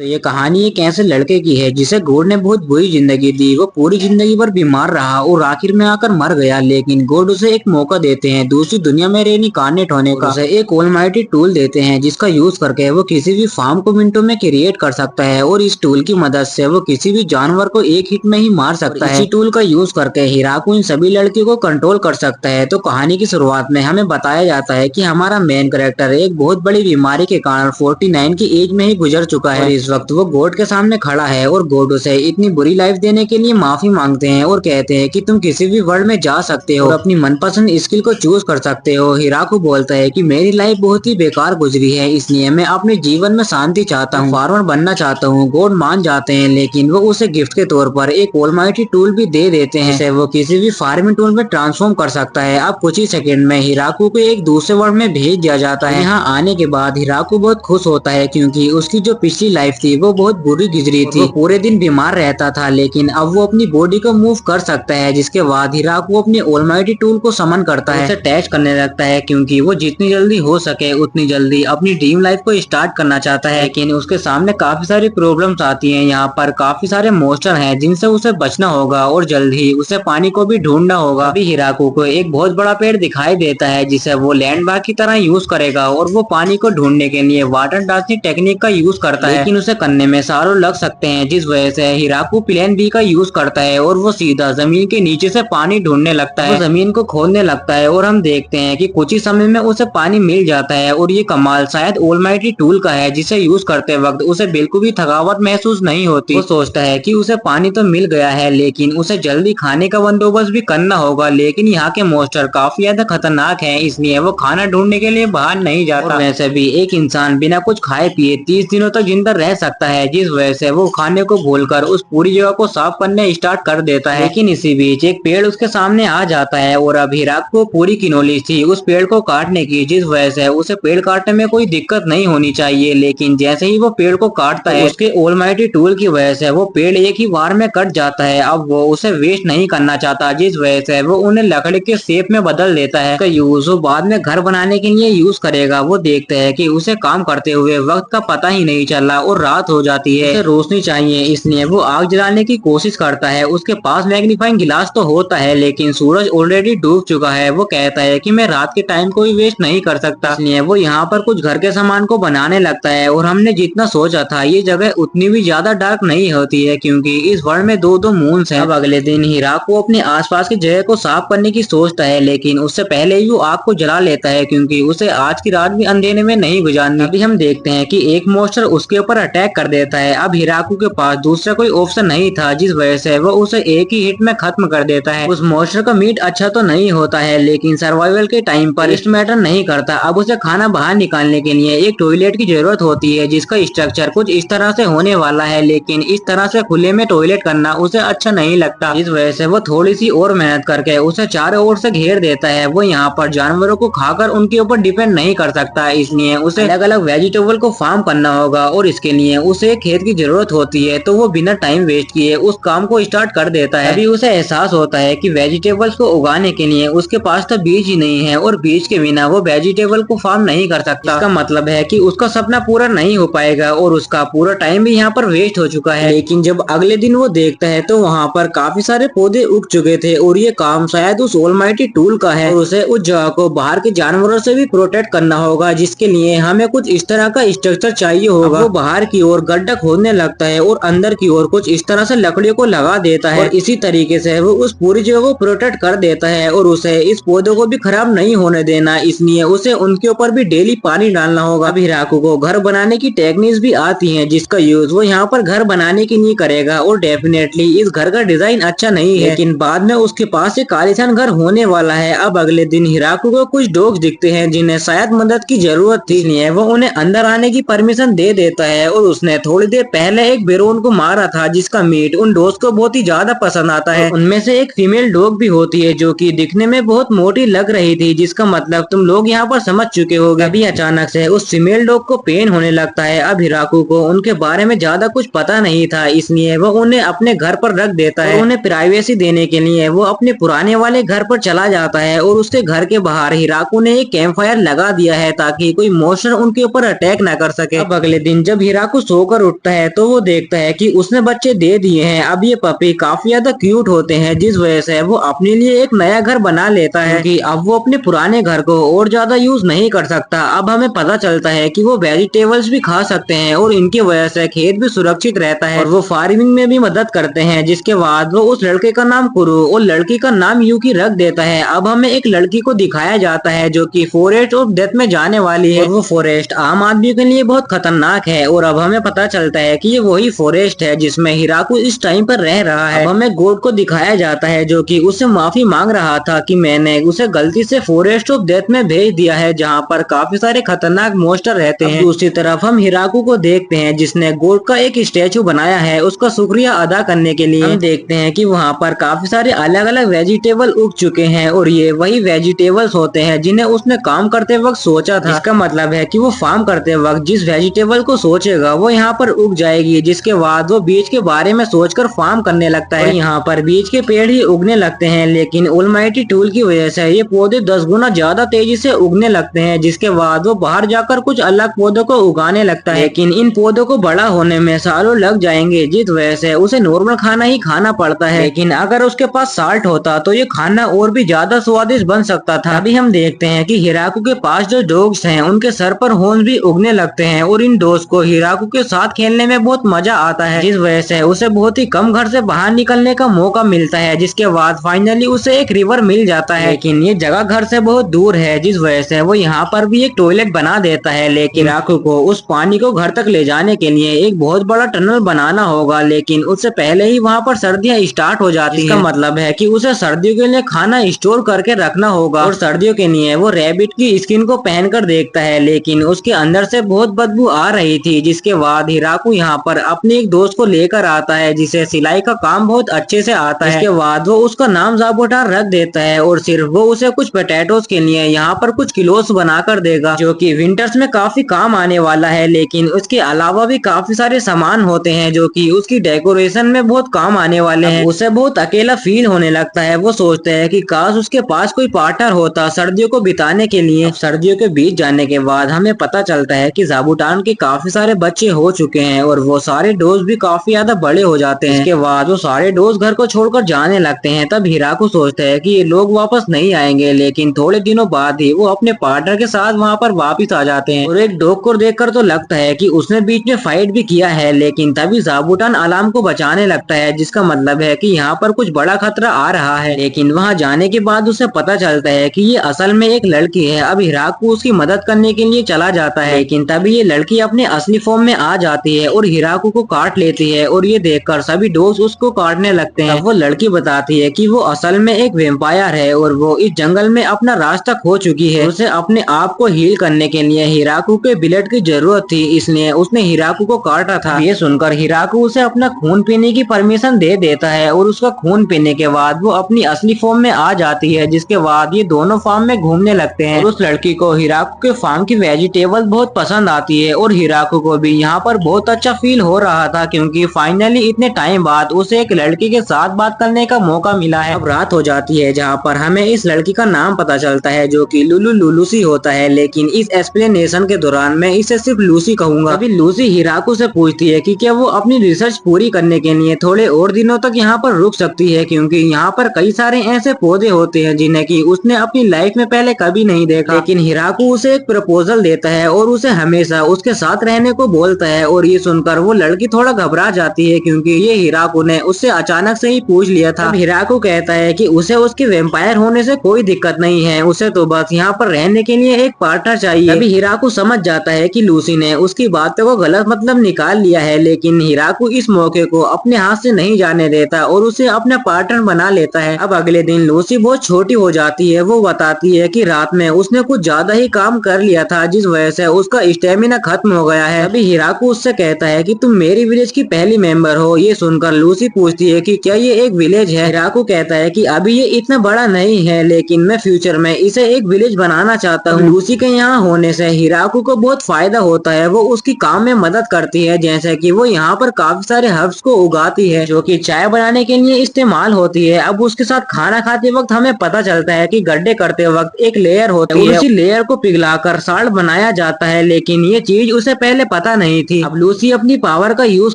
तो ये कहानी एक ऐसे लड़के की है जिसे गॉड ने बहुत बुरी जिंदगी दी। वो पूरी जिंदगी भर बीमार रहा और आखिर में आकर मर गया, लेकिन गॉड उसे एक मौका देते हैं दूसरी दुनिया में रेनिकार्नेट होने का। उसे एक ऑलमाइटी टूल देते हैं जिसका यूज करके वो किसी भी फार्म को मिनटों में क्रिएट कर सकता है और इस टूल की मदद से वो किसी भी जानवर को एक हिट में ही मार सकता है। इसी टूल का यूज करके हिराकू इन सभी लड़कियों को कंट्रोल कर सकता है। तो कहानी की शुरुआत में हमें बताया जाता है कि हमारा मेन कैरेक्टर एक बहुत बड़ी बीमारी के कारण 49 की एज में ही गुजर चुका है। इस वक्त वो गॉड के सामने खड़ा है और गॉड उसे इतनी बुरी लाइफ देने के लिए माफी मांगते हैं और कहते हैं कि तुम किसी भी वर्ल्ड में जा सकते हो और अपनी मनपसंद स्किल को चूज कर सकते हो। हिराकू बोलता है कि मेरी लाइफ बहुत ही बेकार गुजरी है, इसलिए मैं अपने जीवन में शांति चाहता हूँ, फार्मर बनना चाहता हूँ। गॉड मान जाते हैं, लेकिन वो उसे गिफ्ट के तौर पर एक ऑलमाइटी टूल भी दे देते हैं जिसे वो किसी भी फार्मिंग टूल में ट्रांसफॉर्म कर सकता है। अब कुछ ही सेकंड में हिराकू को एक दूसरे वर्ल्ड में भेज दिया जाता है। यहाँ आने के बाद हिराकू बहुत खुश होता है क्योंकि उसकी जो पिछली लाइफ थी वो बहुत बुरी गुजरी थी। वो पूरे दिन बीमार रहता था, लेकिन अब वो अपनी बॉडी को मूव कर सकता है। जिसके बाद हिराकू अपने ऑलमाइटी टूल को समन करता है, उसे टेस्ट करने लगता है क्योंकि वो जितनी जल्दी हो सके उतनी जल्दी अपनी ड्रीम लाइफ को स्टार्ट करना चाहता है। लेकिन उसके सामने काफी सारी प्रॉब्लम्स आती हैं। यहाँ पर काफी सारे मॉन्स्टर हैं जिनसे उसे बचना होगा और जल्द ही उसे पानी को भी ढूंढना होगा। अभी हिराकू को एक बहुत बड़ा पेड़ दिखाई देता है जिसे वो लैंडमार्क की तरह यूज करेगा और वो पानी को ढूंढने के लिए वाटर डांसिंग टेक्निक का यूज करता है, लेकिन उसे करने में सालों लग सकते हैं। जिस वजह से हिराकू प्लान बी का यूज करता है और वो सीधा जमीन के नीचे से पानी ढूंढने लगता है। वो जमीन को खोदने लगता है और हम देखते हैं कि कुछ ही समय में उसे पानी मिल जाता है और ये कमाल शायद ऑलमाइटी टूल का है जिसे यूज करते वक्त उसे बिल्कुल भी थकावट महसूस नहीं होती। वो सोचता है कि उसे पानी तो मिल गया है, लेकिन उसे जल्दी खाने का बंदोबस्त भी करना होगा। लेकिन यहाँ के मॉन्स्टर काफी ज्यादा खतरनाक हैं, इसलिए वो खाना ढूंढने के लिए बाहर नहीं जाता। वैसे भी एक इंसान बिना कुछ खाए पिए 30 दिनों तक जिंदा रह सकता है, जिस वजह से वो खाने को भूलकर उस पूरी जगह को साफ करने स्टार्ट कर देता है। लेकिन इसी बीच एक पेड़ उसके सामने आ जाता है और अब हिराकू को पूरी की नॉलेज थी उस पेड़ को काटने की, जिस वजह से उसे पेड़ काटने में कोई दिक्कत नहीं होनी चाहिए। लेकिन जैसे ही वो पेड़ को काटता है उसके ऑलमाइटी टूल की वजह से वो पेड़ एक ही बार में कट जाता है। अब वो उसे वेस्ट नहीं करना चाहता, जिस वजह से वो उन्हें लकड़ी के शेप में बदल देता है। यूज वो बाद में घर बनाने के लिए यूज करेगा। वो देखते हैं कि उसे काम करते हुए वक्त का पता ही नहीं चला और रात हो जाती है। उसे रोशनी चाहिए, इसलिए वो आग जलाने की कोशिश करता है। उसके पास मैग्नीफाइंग गिलास तो होता है, लेकिन सूरज ऑलरेडी डूब चुका है। वो कहता है कि मैं रात के टाइम को भी वेस्ट नहीं कर सकता, इसलिए वो यहाँ पर कुछ घर के सामान को बनाने लगता है। और हमने जितना सोचा था ये जगह उतनी भी ज्यादा डार्क नहीं होती है क्योंकि इस वर्ल्ड में दो मून्स हैं। अब अगले दिन हिराकू अपने आसपास की जगह को साफ करने की सोचता है, लेकिन उससे पहले ही वो आग को जला लेता है क्योंकि उसे आज की रात भी अंधेरे में नहीं गुजारनी। अभी हम देखते हैं कि एक मॉन्स्टर उसके ऊपर अटैक कर देता है। अब हिराकू के पास दूसरा कोई ऑप्शन नहीं था, जिस वजह से वो उसे एक ही हिट में खत्म कर देता है। उस मॉन्स्टर का मीट अच्छा तो नहीं होता है, लेकिन सर्वाइवल के टाइम पर टेस्ट मैटर नहीं करता। अब उसे खाना बाहर निकालने के लिए एक टॉयलेट की जरूरत होती है जिसका स्ट्रक्चर कुछ इस तरह से होने वाला है, लेकिन इस तरह से खुले में टॉयलेट करना उसे अच्छा नहीं लगता। इस वजह से वो थोड़ी सी और मेहनत करके उसे चारों ओर से घेर देता है। वो यहाँ पर जानवरों को खाकर उनके ऊपर डिपेंड नहीं कर सकता, इसलिए उसे अलग अलग वेजिटेबल को फार्म करना होगा और इसके लिए उसे खेत की जरूरत होती है। तो वो बिना टाइम वेस्ट किए उस काम को स्टार्ट कर देता है। अभी उसे एहसास होता है कि वेजिटेबल्स को उगाने के लिए उसके पास तो बीज ही नहीं है और बीज के बिना वो वेजिटेबल को फार्म नहीं कर सकता। इसका मतलब है कि उसका सपना पूरा नहीं हो पाएगा और उसका पूरा टाइम भी यहाँ पर वेस्ट हो चुका है। लेकिन जब अगले दिन वो देखता है तो वहाँ पर काफी सारे पौधे उग चुके थे और ये काम शायद उस ऑलमाइटी टूल का है और उसे उस जगह को बाहर के जानवरों से भी प्रोटेक्ट करना होगा, जिसके लिए हमें कुछ इस तरह का स्ट्रक्चर चाहिए होगा। वो बाहर की ओर गड्ढा खोदने लगता है और अंदर की ओर कुछ इस तरह से लकड़ियों को लगा देता है और इसी तरीके से वो उस पूरी जगह को प्रोटेक्ट कर देता है और उसे इस पौधों को भी खराब नहीं होने देना, इसलिए उसे उनके ऊपर भी डेली पानी डालना होगा। अब हिराकू को घर बनाने की टेक्निक्स भी आती हैं जिसका यूज वो यहाँ पर घर बनाने के लिए करेगा और डेफिनेटली इस घर का डिजाइन अच्छा नहीं है, लेकिन बाद में उसके पास एक आलीशान घर होने वाला है। अब अगले दिन हिराकू को कुछ डॉग्स दिखते हैं जिन्हें शायद मदद की जरूरत थी, इसलिए वो उन्हें अंदर आने की परमिशन दे देता है और उसने थोड़ी देर पहले एक बेरोन को मारा था जिसका मीट उन डॉग्स को बहुत ही ज्यादा पसंद आता है। उनमें से एक फीमेल डॉग भी होती है जो कि दिखने में बहुत मोटी लग रही थी, जिसका मतलब तुम लोग यहाँ पर समझ चुके होगे। अभी अचानक से उस फीमेल डॉग को पेन होने लगता है। अब हिराकू को उनके बारे में ज्यादा कुछ पता नहीं था, इसलिए वो उन्हें अपने घर पर रख देता है। उन्हें प्राइवेसी देने के लिए वो अपने पुराने वाले घर पर चला जाता है और उसके घर के बाहर हिराकू ने एक कैंप फायर लगा दिया है ताकि कोई मॉन्स्टर उनके ऊपर अटैक न कर सके। अब अगले दिन जब हिराकू हिराकू सोकर उठता है तो वो देखता है कि उसने बच्चे दे दिए हैं। अब ये पपी काफी ज्यादा क्यूट होते हैं, जिस वजह से वो अपने लिए एक नया घर बना लेता है कि अब वो अपने पुराने घर को और ज्यादा यूज नहीं कर सकता। अब हमें पता चलता है कि वो वेजिटेबल्स भी खा सकते हैं और इनकी वजह से खेत भी सुरक्षित रहता है और वो फार्मिंग में भी मदद करते हैं। जिसके बाद वो उस लड़के का नाम कुरु और लड़की का नाम यूकी रख देता है। अब हमें एक लड़की को दिखाया जाता है जो कि फॉरेस्ट ऑफ डेथ में जाने वाली है और वो फॉरेस्ट आम आदमी के लिए बहुत खतरनाक है। और अब हमें पता चलता है कि ये वही फॉरेस्ट है जिसमें हिराकू इस टाइम पर रह रहा है। अब हमें गोड को दिखाया जाता है जो कि उससे माफी मांग रहा था कि मैंने उसे गलती से फॉरेस्ट ऑफ डेथ में भेज दिया है जहाँ पर काफी सारे खतरनाक मॉन्स्टर रहते हैं। दूसरी तरफ हम हिराकू को देखते हैं जिसने गोड का एक स्टैचू बनाया है उसका शुक्रिया अदा करने के लिए। हम देखते हैं कि वहाँ पर काफी सारे अलग अलग वेजिटेबल उग चुके हैं और ये वही वेजिटेबल्स होते हैं जिन्हें उसने काम करते वक्त सोचा था। इसका मतलब है कि वो फार्म करते वक्त जिस वेजिटेबल को सोचेगा वो यहाँ पर उग जाएगी, जिसके बाद वो बीज के बारे में सोचकर फार्म करने लगता है। यहाँ पर बीज के पेड़ ही उगने लगते हैं, लेकिन ऑलमाइटी टूल की वजह से ये पौधे 10 गुना ज्यादा तेजी से उगने लगते हैं। जिसके बाद वो बाहर जाकर कुछ अलग पौधों को उगाने लगता है, लेकिन इन पौधों को बड़ा होने में सालों लग जाएंगे, जिस वजह से उसे नॉर्मल खाना ही खाना पड़ता है। लेकिन अगर उसके पास साल्ट होता तो ये खाना और भी ज्यादा स्वादिष्ट बन सकता था। अभी हम देखते हैं कि हिराकू के पास जो डॉग्स हैं उनके सर पर हॉर्न भी उगने लगते हैं और इन डॉग्स को हिराकू के साथ खेलने में बहुत मजा आता है, जिस वजह से उसे बहुत ही कम घर से बाहर निकलने का मौका मिलता है। जिसके बाद फाइनली उसे एक रिवर मिल जाता है, लेकिन ये जगह घर से बहुत दूर है, जिस वजह से वो यहाँ पर भी एक टॉयलेट बना देता है। लेकिन हिराकू को उस पानी को घर तक ले जाने के लिए एक बहुत बड़ा टनल बनाना होगा, लेकिन उससे पहले ही वहाँ पर सर्दियाँ स्टार्ट हो जाती हैं। मतलब है कि उसे सर्दियों के लिए खाना स्टोर करके रखना होगा और सर्दियों के लिए वो रैबिट की स्किन को पहनकर देखता है, लेकिन उसके अंदर से बहुत बदबू आ रही थी। जिसके बाद हिराकू यहाँ पर अपने एक दोस्त को लेकर आता है जिसे सिलाई का काम बहुत अच्छे से आता है। इसके बाद वो उसका नाम जाबोटार रख देता है और सिर्फ वो उसे कुछ पोटैटोस के लिए यहाँ पर कुछ किलोस बनाकर देगा जो कि विंटर्स में काफी काम आने वाला है। लेकिन उसके अलावा भी काफी सारे सामान होते हैं जो कि उसकी डेकोरेशन में बहुत काम आने वाले हैं। उसे बहुत अकेला फील होने लगता है। वो सोचता है कि काश उसके पास कोई पार्टनर होता सर्दियों को बिताने के लिए। सर्दियों के बीत जाने के बाद हमें पता चलता है कि जाबूटान के काफी सारे बच्चे हो चुके हैं और वो सारे डोज भी काफी ज्यादा बड़े हो जाते हैं। इसके बाद वो सारे डोज घर को छोड़कर जाने लगते हैं। तब हिराकू सोचता है कि ये लोग वापस नहीं आएंगे, लेकिन थोड़े दिनों बाद ही वो अपने पार्टनर के साथ वहाँ पर वापिस आ जाते हैं और एक डॉग को देखकर तो लगता है कि उसने बीच में फाइट भी किया है। लेकिन तभी जाबूटान अलार्म को बचाने लगता है, जिसका मतलब है कि यहाँ पर कुछ बड़ा खतरा आ रहा है। लेकिन वहाँ जाने के बाद उसे पता चलता है कि ये असल में एक लड़की है। अब हिराकू उसकी मदद करने के लिए चला जाता है, लेकिन तभी ये लड़की अपने असली फॉर्म में आ जाती है और हिराकू को काट लेती है और ये देखकर सभी डॉग्स उसको काटने लगते हैं। वो लड़की बताती है कि वो असल में एक वेम्पायर है और वो इस जंगल में अपना रास्ता खो चुकी है। उसे अपने आप को हील करने के लिए हिराकू के ब्लड की जरूरत थी, इसलिए उसने हिराकू को काटा था। ये सुनकर हिराकू उसे अपना खून पीने की परमिशन दे देता है और उसका खून पीने के बाद वो अपनी असली फॉर्म में आ जाती है। जिसके बाद ये दोनों फार्म में घूमने लगते हैं और उस लड़की को हिराकू के फार्म की वेजिटेबल बहुत पसंद आती है और हिराकू को भी यहाँ पर बहुत अच्छा फील हो रहा था क्योंकि फाइनली इतने टाइम बाद उसे एक लड़की के साथ बात करने का मौका मिला है। अब रात हो जाती है जहाँ पर हमें इस लड़की का नाम पता चलता है जो कि लुलू लुलूसी होता है, लेकिन इस एक्सप्लेनेशन के दौरान मैं इसे सिर्फ लूसी कहूंगा। अभी लूसी हिराकू से पूछती है कि क्या वो अपनी रिसर्च पूरी करने के लिए थोड़े और दिनों तक यहाँ पर रुक सकती है, क्योंकि यहाँ पर कई सारे ऐसे पौधे होते हैं जिन्हें कि उसने अपनी लाइफ में पहले कभी नहीं देखा। लेकिन हिराकू उसे एक प्रपोजल देता है और उसे हमेशा उसके साथ रहने को बोलता है और ये सुनकर वो लड़की थोड़ा घबरा जाती है क्योंकि ये हिराकू ने उससे अचानक से ही पूछ लिया था। हिराकू कहता है कि उसे उसके वेम्पायर होने से कोई दिक्कत नहीं है, उसे तो बस यहाँ पर रहने के लिए एक पार्टनर चाहिए। अभी हिराकू समझ जाता है कि लूसी ने उसकी बातों को गलत मतलब निकाल लिया है, लेकिन हिराकू इस मौके को अपने हाथ से नहीं जाने देता और उसे अपना पार्टनर बना लेता है। अब अगले दिन लूसी बहुत छोटी हो जाती है। वो बताती है कि रात में उसने कुछ ज्यादा ही काम कर लिया था जिस वजह से उसका स्टेमिना खत्म हो गया है। अभी हिराकू उससे कहता है कि तुम मेरी विलेज की पहली मेंबर हो। ये सुनकर लूसी पूछती है कि क्या ये एक विलेज है। हिराकू कहता है कि अभी ये इतना बड़ा नहीं है, लेकिन मैं फ्यूचर में इसे एक विलेज बनाना चाहता हूँ। लूसी के यहाँ होने से हिराकू को बहुत फायदा होता है। वो उसकी काम में मदद करती है, जैसे कि वो यहाँ पर काफी सारे हर्ब्स को उगाती है जो कि चाय बनाने के लिए इस्तेमाल होती है। अब उसके साथ खाना खाते वक्त हमें पता चलता है कि गड्ढे करते वक्त एक लेयर होती है, उसी लेयर को पिघलाकर साल्ट बनाया जाता है, लेकिन ये चीज उसे पहले पता पता नहीं थी। अब लूसी अपनी पावर का यूज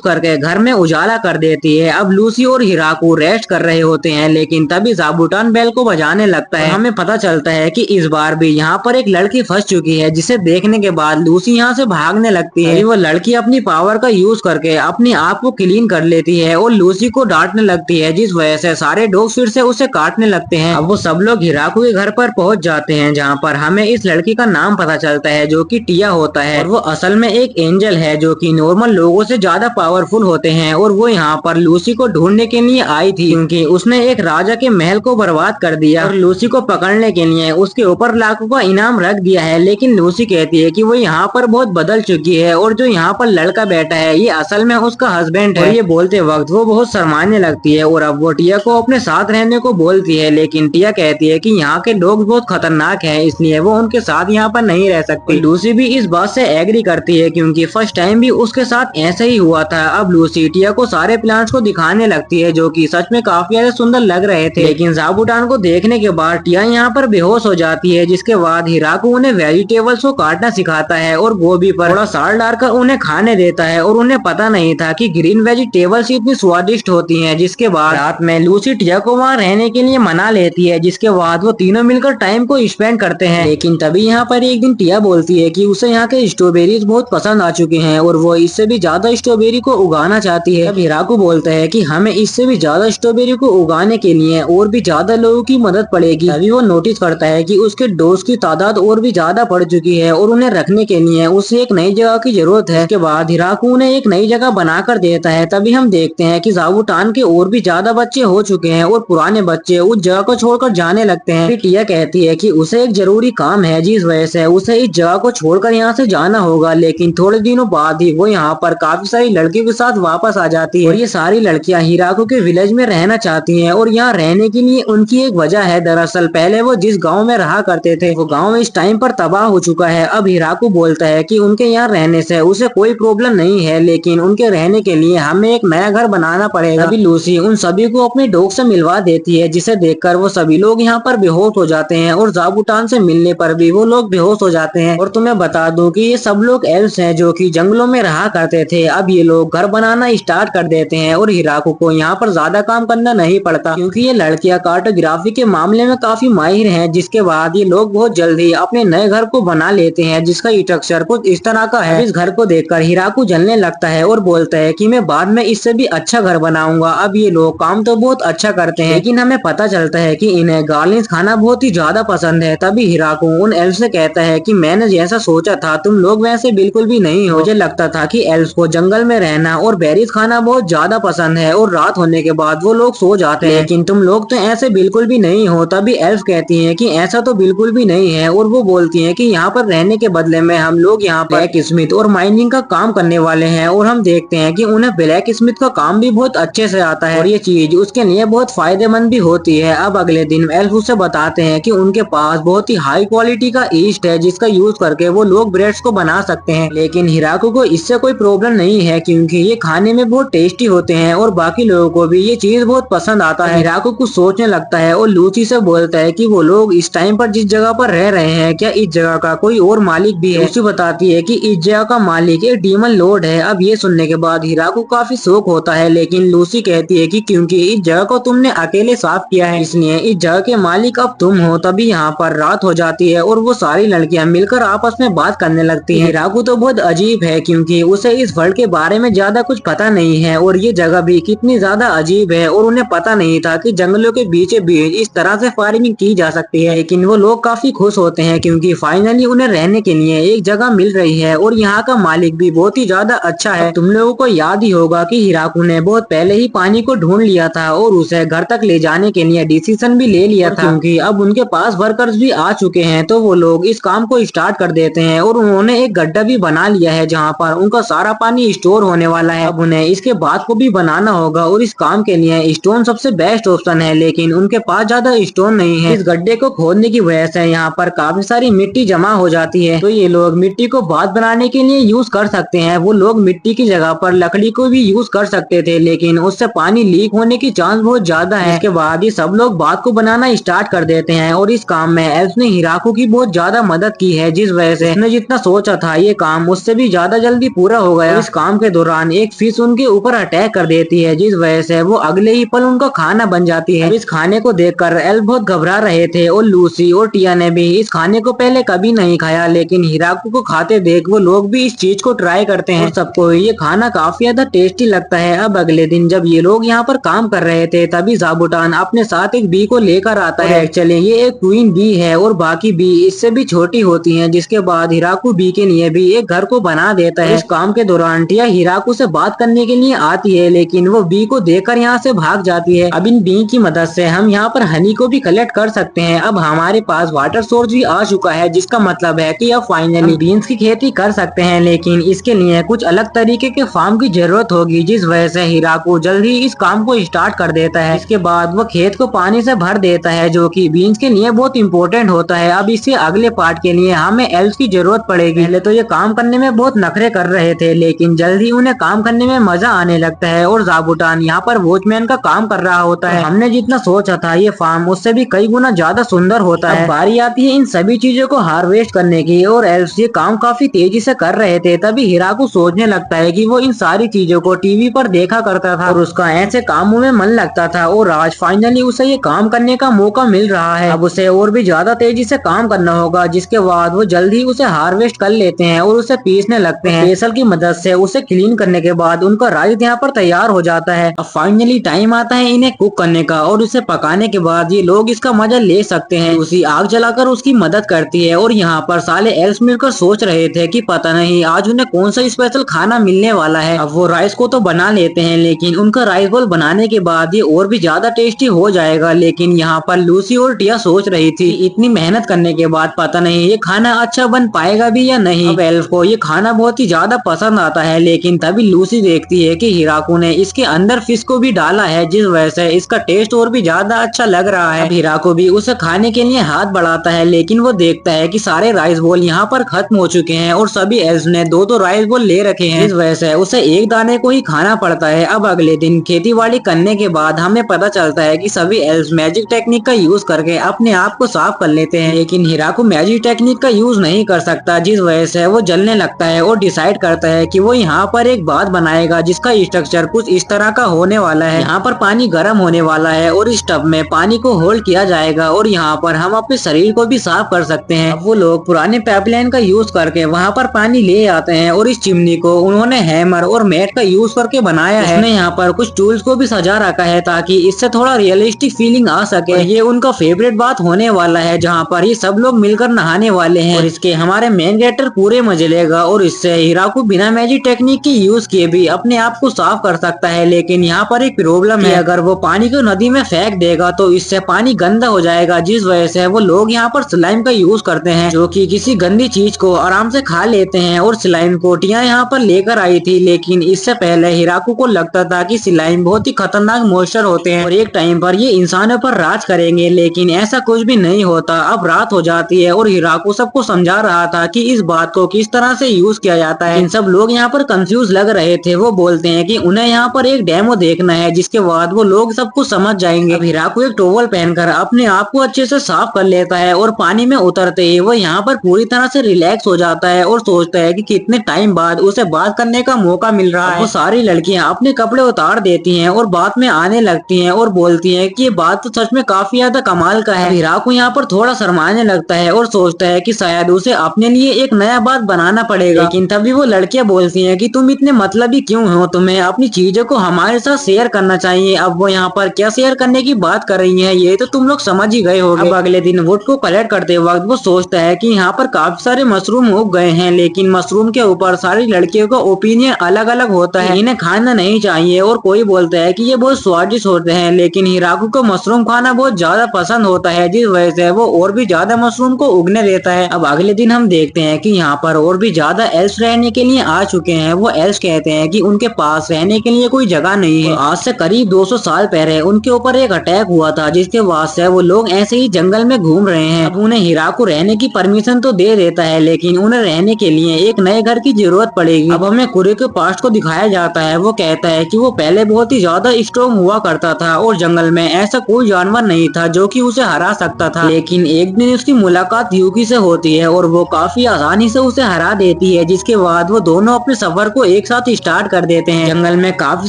करके घर में उजाला कर देती है। अब लूसी और हिराकू रेस्ट कर रहे होते हैं, लेकिन तभी ज़ाबुटान बेल को बजाने लगता है। हमें पता चलता है कि इस बार भी यहाँ पर एक लड़की फंस चुकी है, जिसे देखने के बाद लूसी यहाँ से भागने लगती है। वो लड़की अपनी पावर का यूज करके अपने आप को क्लीन कर लेती है और लूसी को डांटने लगती है, जिस वजह से सारे डॉग फिर से उसे काटने लगते हैं। अब वो सब लोग हिराकू के घर पर पहुंच जाते हैं, जहाँ पर हमें इस लड़की का नाम पता चलता है, जो कि टिया होता है। और वो असल में एक एंजल है, जो कि नॉर्मल लोगों से ज्यादा पावरफुल होते हैं। और वो यहाँ पर लूसी को ढूंढने के लिए आई थी, क्योंकि उसने एक राजा के महल को बर्बाद कर दिया और लूसी को पकड़ने के लिए उसके ऊपर लाखों का इनाम रख दिया है। लेकिन लूसी कहती है कि वो यहाँ पर बहुत बदल चुकी है और जो यहाँ पर लड़का बैठा है ये असल में उसका हस्बैंड है। और ये बोलते वक्त वो बहुत शर्माने लगती है और अब वो टिया को अपने साथ रहने को बोलती है, लेकिन टिया कहती है कि यहाँ के लोग बहुत खतरनाक हैं, इसलिए वो उनके साथ यहाँ पर नहीं रह सकती। लूसी भी इस बात से एग्री करती है, क्योंकि फर्स्ट टाइम भी उसके साथ ऐसा ही हुआ था। अब लूसी टिया को सारे प्लांट्स को दिखाने लगती है, जो कि सच में काफी ज्यादा सुंदर लग रहे थे। लेकिन ज़ाबुटान को देखने के बाद टिया यहाँ पर बेहोश हो जाती है, जिसके बाद हिराकू उन्हें वेजिटेबल्स को काटना सिखाता है और गोभी पर थोड़ा साल्ट डालकर उन्हें खाने देता है। और उन्हें पता नहीं था कि ग्रीन वेजिटेबल्स इतनी स्वादिष्ट होती हैं। जिसके बाद रात में लूसी टिया को वहाँ रहने के लिए मना लेती है, जिसके बाद वो तीनों मिलकर टाइम को स्पेंड करते हैं। लेकिन तभी यहाँ पर एक दिन टिया बोलती है कि उसे यहाँ के स्ट्रॉबेरीज बहुत पसंद आ चुके हैं और वो इससे भी ज्यादा स्ट्रॉबेरी को उगाना चाहती है। तब हिराकू बोलता है कि हमें इससे भी ज्यादा स्ट्रॉबेरी को उगाने के लिए और भी ज्यादा लोगों की मदद पड़ेगी। तभी वो नोटिस करता है कि उसके डोज की तादाद और भी ज्यादा बढ़ चुकी है और उन्हें रखने के लिए उसे एक नई जगह की जरूरत है। इसके बाद हिराकू उन्हें एक नई जगह बनाकर देता है। तभी हम देखते हैं कि ज़ाबुटान के और भी ज्यादा बच्चे हो चुके हैं और पुराने बच्चे उस जगह को छोड़कर जाने लगते हैं। फिर टिया कहती है कि उसे एक जरूरी काम है, जिस वजह से उसे इस जगह को छोड़कर यहाँ से जाना होगा। लेकिन थोड़े दिनों बाद ही वो यहाँ पर काफी सारी लड़कियों के साथ वापस आ जाती है और ये सारी लड़कियां हिराकू के विलेज में रहना चाहती हैं और यहाँ रहने के लिए उनकी एक वजह है। दरअसल पहले वो जिस गांव में रहा करते थे वो गांव इस टाइम पर तबाह हो चुका है। अब हिराकू बोलता है कि उनके यहाँ रहने से उसे कोई प्रॉब्लम नहीं है, लेकिन उनके रहने के लिए हमें एक नया घर बनाना पड़ेगा। अभी लूसी उन सभी को अपने डॉग से मिलवा देती है, जिसे देखकर वो सभी लोग यहाँ पर बेहोश हो जाते हैं और ज़ाबुटान से मिलने पर भी वो लोग बेहोश हो जाते हैं। और तुम्हें बता दूं कि ये सब लोग एल्व्स हैं, जो कि जंगलों में रहा करते थे। अब ये लोग घर बनाना स्टार्ट कर देते हैं और हिराकू को यहाँ पर ज्यादा काम करना नहीं पड़ता, क्योंकि ये लड़कियां कार्टोग्राफी के मामले में काफी माहिर हैं। जिसके बाद ये लोग बहुत जल्दी अपने नए घर को बना लेते हैं, जिसका स्ट्रक्चर कुछ इस तरह का है। इस घर को देखकर हिराकू जलने लगता है और बोलता है कि मैं बाद में इससे भी अच्छा घर बनाऊंगा। अब ये लोग काम तो बहुत अच्छा करते हैं, लेकिन हमें पता चलता है कि इन्हें गार्लिक्स खाना बहुत ही ज्यादा पसंद है। तभी हिराकू उन एल्फ से कहता है कि मैंने जैसा सोचा था तुम लोग वैसे बिल्कुल भी नहीं हो। मुझे लगता था कि एल्फ को जंगल में रहना और बेरीज खाना बहुत ज्यादा पसंद है और रात होने के बाद वो लोग सो जाते हैं, लेकिन तुम लोग तो ऐसे बिल्कुल भी नहीं हो। तभी एल्फ कहती हैं कि ऐसा तो बिल्कुल भी नहीं है और वो बोलती हैं कि यहाँ पर रहने के बदले में हम लोग यहाँ पर ब्लैक स्मिथ और माइनिंग का काम करने वाले हैं। और हम देखते हैं कि उन्हें ब्लैक स्मिथ का काम भी बहुत अच्छे से आता है और ये चीज उसके लिए बहुत फायदेमंद भी होती है। अब अगले दिन एल्फ उसे बताते हैं कि उनके पास बहुत ही हाई क्वालिटी का ईस्ट है, जिसका यूज करके वो लोग ब्रेड्स को बना सकते हैं। लेकिन हिराकू को इससे कोई प्रॉब्लम नहीं है, क्योंकि ये खाने में बहुत टेस्टी होते हैं और बाकी लोगों को भी ये चीज बहुत पसंद आता है। हिराकू कुछ सोचने लगता है और लूसी से बोलता है कि वो लोग इस टाइम पर जिस जगह पर रह रहे हैं, क्या इस जगह का कोई और मालिक भी है। लूसी बताती है कि इस जगह का मालिक एक डीमन लॉर्ड है। अब ये सुनने के बाद हिराकू काफी शौक होता है, लेकिन लूसी कहती है कि क्योंकि इस जगह को तुमने अकेले साफ किया है, इसलिए इस जगह के मालिक अब तुम हो। तभी यहाँ पर रात हो जाती है और वो सारी लड़कियां मिलकर आपस में बात करने लगती है। हिराकू तो बहुत अजीब है, क्योंकि उसे इस वर्ल्ड के बारे में ज्यादा कुछ पता नहीं है और ये जगह भी कितनी ज्यादा अजीब है और उन्हें पता नहीं था कि जंगलों के बीच बीच इस तरह से फार्मिंग की जा सकती है। लेकिन वो लोग काफी खुश होते हैं, क्योंकि फाइनली उन्हें रहने के लिए एक जगह मिल रही है और यहाँ का मालिक भी बहुत ही ज्यादा अच्छा है। तुम लोगों को याद ही होगा कि हिराकू ने बहुत पहले ही पानी को ढूंढ लिया था और उसे घर तक ले जाने के लिए डिसीजन भी ले लिया था, क्योंकि अब उनके पास वर्कर्स भी आ चुके हैं। तो वो लोग इस काम को स्टार्ट कर देते हैं और उन्होंने एक गड्ढा भी बना लिया है, जहाँ पर उनका सारा पानी स्टोर होने वाला है। अब उन्हें इसके बाद को भी बनाना होगा और इस काम के लिए स्टोन सबसे बेस्ट ऑप्शन है, लेकिन उनके पास ज्यादा स्टोन नहीं है। इस गड्ढे को खोदने की वजह से यहाँ पर काफी सारी मिट्टी जमा हो जाती है, तो ये लोग मिट्टी को बात बनाने के लिए यूज कर सकते हैं। वो लोग मिट्टी की जगह पर लकड़ी को भी यूज कर सकते थे, लेकिन उससे पानी लीक होने की चांस बहुत ज्यादा है। इसके बाद ये सब लोग बात को बनाना स्टार्ट कर देते हैं और इस काम में एल्फ ने हिराकू की बहुत ज्यादा मदद की है, जिस वजह से उसने जितना सोचा था ये काम उससे भी ही ज्यादा जल्दी पूरा हो गया। इस काम के दौरान एक फिश उनके ऊपर अटैक कर देती है, जिस वजह से वो अगले ही पल उनका खाना बन जाती है। इस खाने को देखकर एल्फ बहुत घबरा रहे थे और लूसी और टिया ने भी इस खाने को पहले कभी नहीं खाया, लेकिन हिराकू को खाते देख वो लोग भी इस चीज को ट्राई करते हैं और सबको ये खाना काफी ज्यादा टेस्टी लगता है। अब अगले दिन जब ये लोग यहाँ पर काम कर रहे थे तभी ज़ाबुटान अपने साथ एक बी को लेकर आता है। एक्चुअली ये एक क्वीन बी है और बाकी बी इससे भी छोटी होती हैं। जिसके बाद हिराकू बी के लिए भी एक घर को बना देता है। इस काम के दौरान टिया हिराकू से बात करने के लिए आती है, लेकिन वो बी को देखकर यहाँ से भाग जाती है। अब इन बी की मदद से हम यहाँ पर हनी को भी कलेक्ट कर सकते हैं। अब हमारे पास वाटर सोर्स भी आ चुका है, जिसका मतलब है कि अब फाइनली बीन्स की खेती कर सकते हैं, लेकिन इसके लिए कुछ अलग तरीके के फार्म की जरूरत होगी, जिस वजह से हिराकू जल्द ही इस काम को स्टार्ट कर देता है। इसके बाद वो खेत को पानी से भर देता है, जो कि बीन्स के लिए बहुत इंपॉर्टेंट होता है। अब इससे अगले पार्ट के लिए हमें एल्स की जरूरत पड़ेगी। पहले तो ये काम करने में बहुत नखरे कर रहे थे, लेकिन जल्द ही उन्हें काम करने में मजा आने लगता है और ज़ाबुटान यहाँ पर वॉचमैन का काम कर रहा होता है। हमने जितना सोचा था ये फार्म उससे भी कई गुना ज्यादा सुंदर होता है। बारी आती है इन सभी चीजों को हार्वेस्ट करने की और एल्स ये काम काफी तेजी से कर रहे थे। तभी हिराकू सोचने लगता है कि वो इन सारी चीजों को टीवी पर देखा करता था और उसका ऐसे कामों में मन लगता था और आज फाइनली उसे ये काम करने का मौका मिल रहा है। अब उसे और भी ज्यादा तेजी से काम करना होगा, जिसके बाद वो जल्द ही उसे हार्वेस्ट कर लेते हैं और उसे पीसने लगते हैं। पेसल की मदद से उसे क्लीन करने के बाद उनका राइस यहाँ पर तैयार हो जाता है। अब फाइनली टाइम आता है इन्हें कुक करने का और उसे पकाने के बाद ये लोग इसका मजा ले सकते हैं। उसी आग जलाकर उसकी मदद करती है और यहाँ पर साले एल्स मिलकर सोच रहे थे कि पता नहीं आज उन्हें कौन सा स्पेशल खाना मिलने वाला है। अब वो राइस को तो बना लेते हैं, लेकिन उनका राइस बॉल बनाने के बाद ये और भी ज्यादा टेस्टी हो जाएगा। लेकिन यहाँ पर लूसी और टिया सोच रही थी इतनी मेहनत करने के बाद पता नहीं ये खाना अच्छा बन पाएगा भी या नहीं। अब एल्फ को ये खाना बहुत ही ज्यादा पसंद आता है, लेकिन तभी लूसी देखती है कि हिराकू ने इसके अंदर फिश को भी डाला है, जिस वजह से इसका टेस्ट और भी ज्यादा अच्छा लग रहा है। अब हिराकू भी उसे खाने के लिए हाथ बढ़ाता है, लेकिन वो देखता है कि सारे राइस बॉल यहाँ पर खत्म हो चुके हैं और सभी एल्फ ने दो दो राइस बॉल ले रखे हैं। इस वजह से उसे एक दाने को ही खाना पड़ता है। अब अगले दिन खेतीबाड़ी करने के बाद हमें पता चलता है कि सभी एल्फ मैजिक टेक्निक का यूज करके अपने आप को साफ कर लेते हैं, लेकिन हिराकू मैजिक टेक्निक का यूज नहीं कर सकता, जिस वजह से वो जलने लगता है और डिसाइड करता है कि वो यहाँ पर एक बात बनाएगा जिसका स्ट्रक्चर कुछ इस तरह का होने वाला है। यहाँ पर पानी गर्म होने वाला है और इस टब में पानी को होल्ड किया जाएगा और यहाँ पर हम अपने शरीर को भी साफ कर सकते हैं। अब वो लोग पुराने पाइपलाइन का यूज करके वहाँ पर पानी ले आते हैं और इस चिमनी को उन्होंने हैमर और मैट का यूज करके बनाया है। उसने यहाँ पर कुछ टूल्स को भी सजा रखा है ताकि इससे थोड़ा रियलिस्टिक फीलिंग आ सके। ये उनका फेवरेट बात होने वाला है जहाँ पर ये सब लोग मिलकर नहाने वाले हैं और इसके हमारे मेन कैरेक्टर पूरे मजे लेगा और इससे हिराकू बिना मैजिक टेक्निक की यूज किए भी अपने आप को साफ कर सकता है। लेकिन यहाँ पर एक प्रॉब्लम है, अगर वो पानी को नदी में फेंक देगा तो इससे पानी गंदा हो जाएगा, जिस वजह से वो लोग यहाँ पर स्लाइम का यूज करते हैं, जो कि किसी गंदी चीज को आराम से खा लेते हैं। और स्लाइम कोटियां यहाँ पर लेकर आई थी, लेकिन इससे पहले हिराकू को लगता था कि स्लाइम बहुत ही खतरनाक मॉन्स्टर होते हैं और एक टाइम पर ये इंसानों पर राज करेंगे, लेकिन ऐसा कुछ भी नहीं होता। अब रात हो जाती है और हिराकू सबको समझा रहा था कि इस बात को किस तरह से यूज किया जाता है। इन सब लोग यहाँ पर कंफ्यूज लग रहे थे। वो बोलते हैं कि उन्हें यहाँ पर एक डेमो देखना है, जिसके बाद वो लोग सब कुछ समझ जाएंगे। अब हिराकू एक टॉवल पहनकर अपने आप को अच्छे से साफ कर लेता है और पानी में उतरते ही वो यहाँ पर पूरी तरह से रिलैक्स हो जाता है और सोचता है कि कितने टाइम बाद उसे बात करने का मौका मिल रहा है। वो सारी लड़कियां अपने कपड़े उतार देती हैं और बात में आने लगती हैं और बोलती हैं कि ये बात तो सच में काफी ज्यादा कमाल का है। हिराकू यहाँ पर थोड़ा शर्माने लगता है और सोचता है कि शायद उसे अपने लिए एक नया बात बनाना पड़ेगा, लेकिन तभी वो लड़कियां बोलती हैं कि तुम इतने मतलबी क्यों हो, तुम्हें अपनी चीजों को हमारे साथ शेयर करना चाहिए। अब वो यहाँ पर क्या शेयर करने की बात कर रही है ये तो तुम लोग समझ ही गए होंगे। अब अगले दिन वुड को कलेक्ट करते वक्त वो सोचता है कि यहाँ पर काफी सारे मशरूम उग गए हैं, लेकिन मशरूम के ऊपर सारी लड़कियों का ओपिनियन अलग अलग होता है, इन्हें खाना नहीं चाहिए और कोई बोलता है कि ये बहुत स्वादिष्ट होते हैं, लेकिन हिराकू को मशरूम खाना बहुत ज्यादा पसंद होता है, जिस वजह से वो और भी ज्यादा मशरूम को उगने देता है। अब अगले दिन हम देखते हैं कि यहाँ पर और भी ज्यादा एल्स रहने के लिए आ चुके हैं। वो एल्स कहते हैं कि उनके पास रहने के लिए कोई जगह नहीं है। आज से करीब 200 साल पहले उनके ऊपर एक अटैक हुआ था, जिसके बाद से वो लोग ऐसे ही जंगल में घूम रहे हैं। अब उन्हें हिराकू रहने की परमिशन तो दे देता है, लेकिन उन्हें रहने के लिए एक नए घर की जरूरत पड़ेगी। अब हमें कुरे के पास्ट को दिखाया जाता है। वो कहता है कि वो पहले बहुत ही ज्यादा स्ट्रॉन्ग हुआ करता था और जंगल में ऐसा कोई जानवर नहीं था जो कि उसे हरा सकता था, लेकिन एक दिन उसकी मुलाकात यूकी से होती है और वो काफी आसानी से उसे हरा देती है, जिसके बाद वो दोनों अपने सफर को एक साथ स्टार्ट कर देते हैं। जंगल में काफी